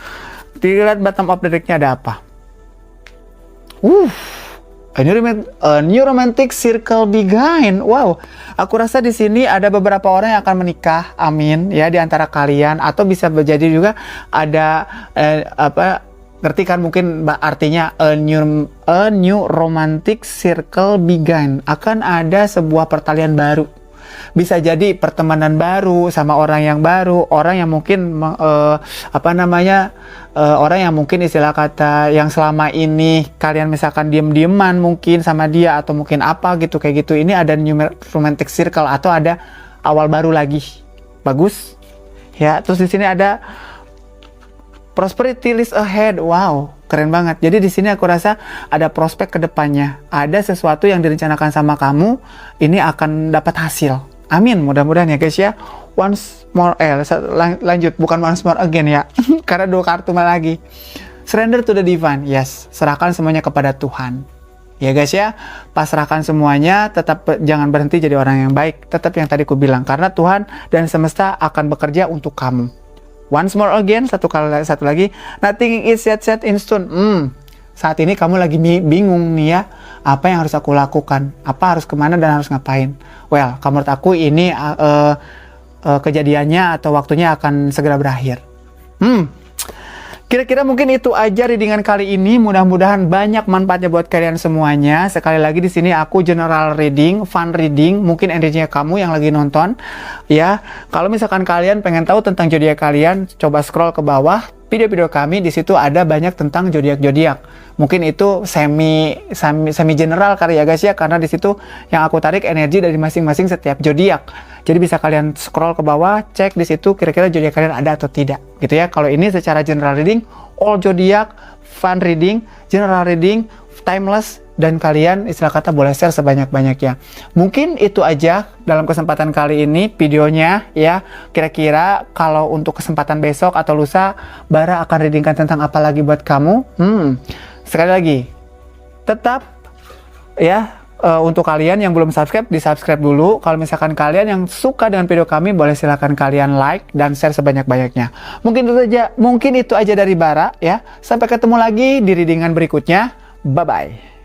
Dilihat bottom of the deck-nya ada apa? A new romantic circle began. Wow, aku rasa di sini ada beberapa orang yang akan menikah, amin ya, di antara kalian, atau bisa menjadi juga ada ngerti kan mungkin artinya a new romantic circle began, akan ada sebuah pertalian baru Bisa jadi pertemanan baru sama orang yang baru, orang yang mungkin orang yang mungkin istilah kata yang selama ini kalian misalkan diem-dieman mungkin sama dia atau mungkin apa gitu kayak gitu. Ini ada new romantic circle atau ada awal baru lagi. Bagus. Ya, terus di sini ada prosperity list ahead. Wow, keren banget. Jadi di sini aku rasa ada prospek ke depannya. Ada sesuatu yang direncanakan sama kamu, ini akan dapat hasil. Amin, mudah-mudahan ya guys ya. Once more, lanjut, bukan once more again ya. Karena 2 kartu lagi. Surrender to the divine. Yes, serahkan semuanya kepada Tuhan. Ya guys ya, pasrahkan semuanya, tetap jangan berhenti jadi orang yang baik. Tetap yang tadi ku bilang, karena Tuhan dan semesta akan bekerja untuk kamu. Once more again, satu lagi, nothing is set in stone. Saat ini kamu lagi bingung nih ya, apa yang harus aku lakukan, apa harus kemana dan harus ngapain. Well, menurut aku ini kejadiannya atau waktunya akan segera berakhir. Kira-kira mungkin itu aja readingan kali ini. Mudah-mudahan banyak manfaatnya buat kalian semuanya. Sekali lagi di sini aku general reading, fun reading, mungkin energinya kamu yang lagi nonton. Ya, kalau misalkan kalian pengen tahu tentang zodiak kalian, coba scroll ke bawah. Video-video kami di situ ada banyak tentang zodiak-zodiak. Mungkin itu semi general kali ya guys ya, karena di situ yang aku tarik energi dari masing-masing setiap zodiak. Jadi bisa kalian scroll ke bawah, cek di situ kira-kira zodiak kalian ada atau tidak, gitu ya. Kalau ini secara general reading, all zodiak, fun reading, general reading, timeless, dan kalian istilah kata boleh share sebanyak-banyaknya. Mungkin itu aja dalam kesempatan kali ini videonya ya. Kira-kira kalau untuk kesempatan besok atau lusa, Bara akan readingkan tentang apa lagi buat kamu? Sekali lagi, tetap ya, untuk kalian yang belum subscribe, di subscribe dulu. Kalau misalkan kalian yang suka dengan video kami, boleh silahkan kalian like dan share sebanyak-banyaknya. Mungkin itu aja dari Bara ya. Sampai ketemu lagi di readingan berikutnya. Bye-bye.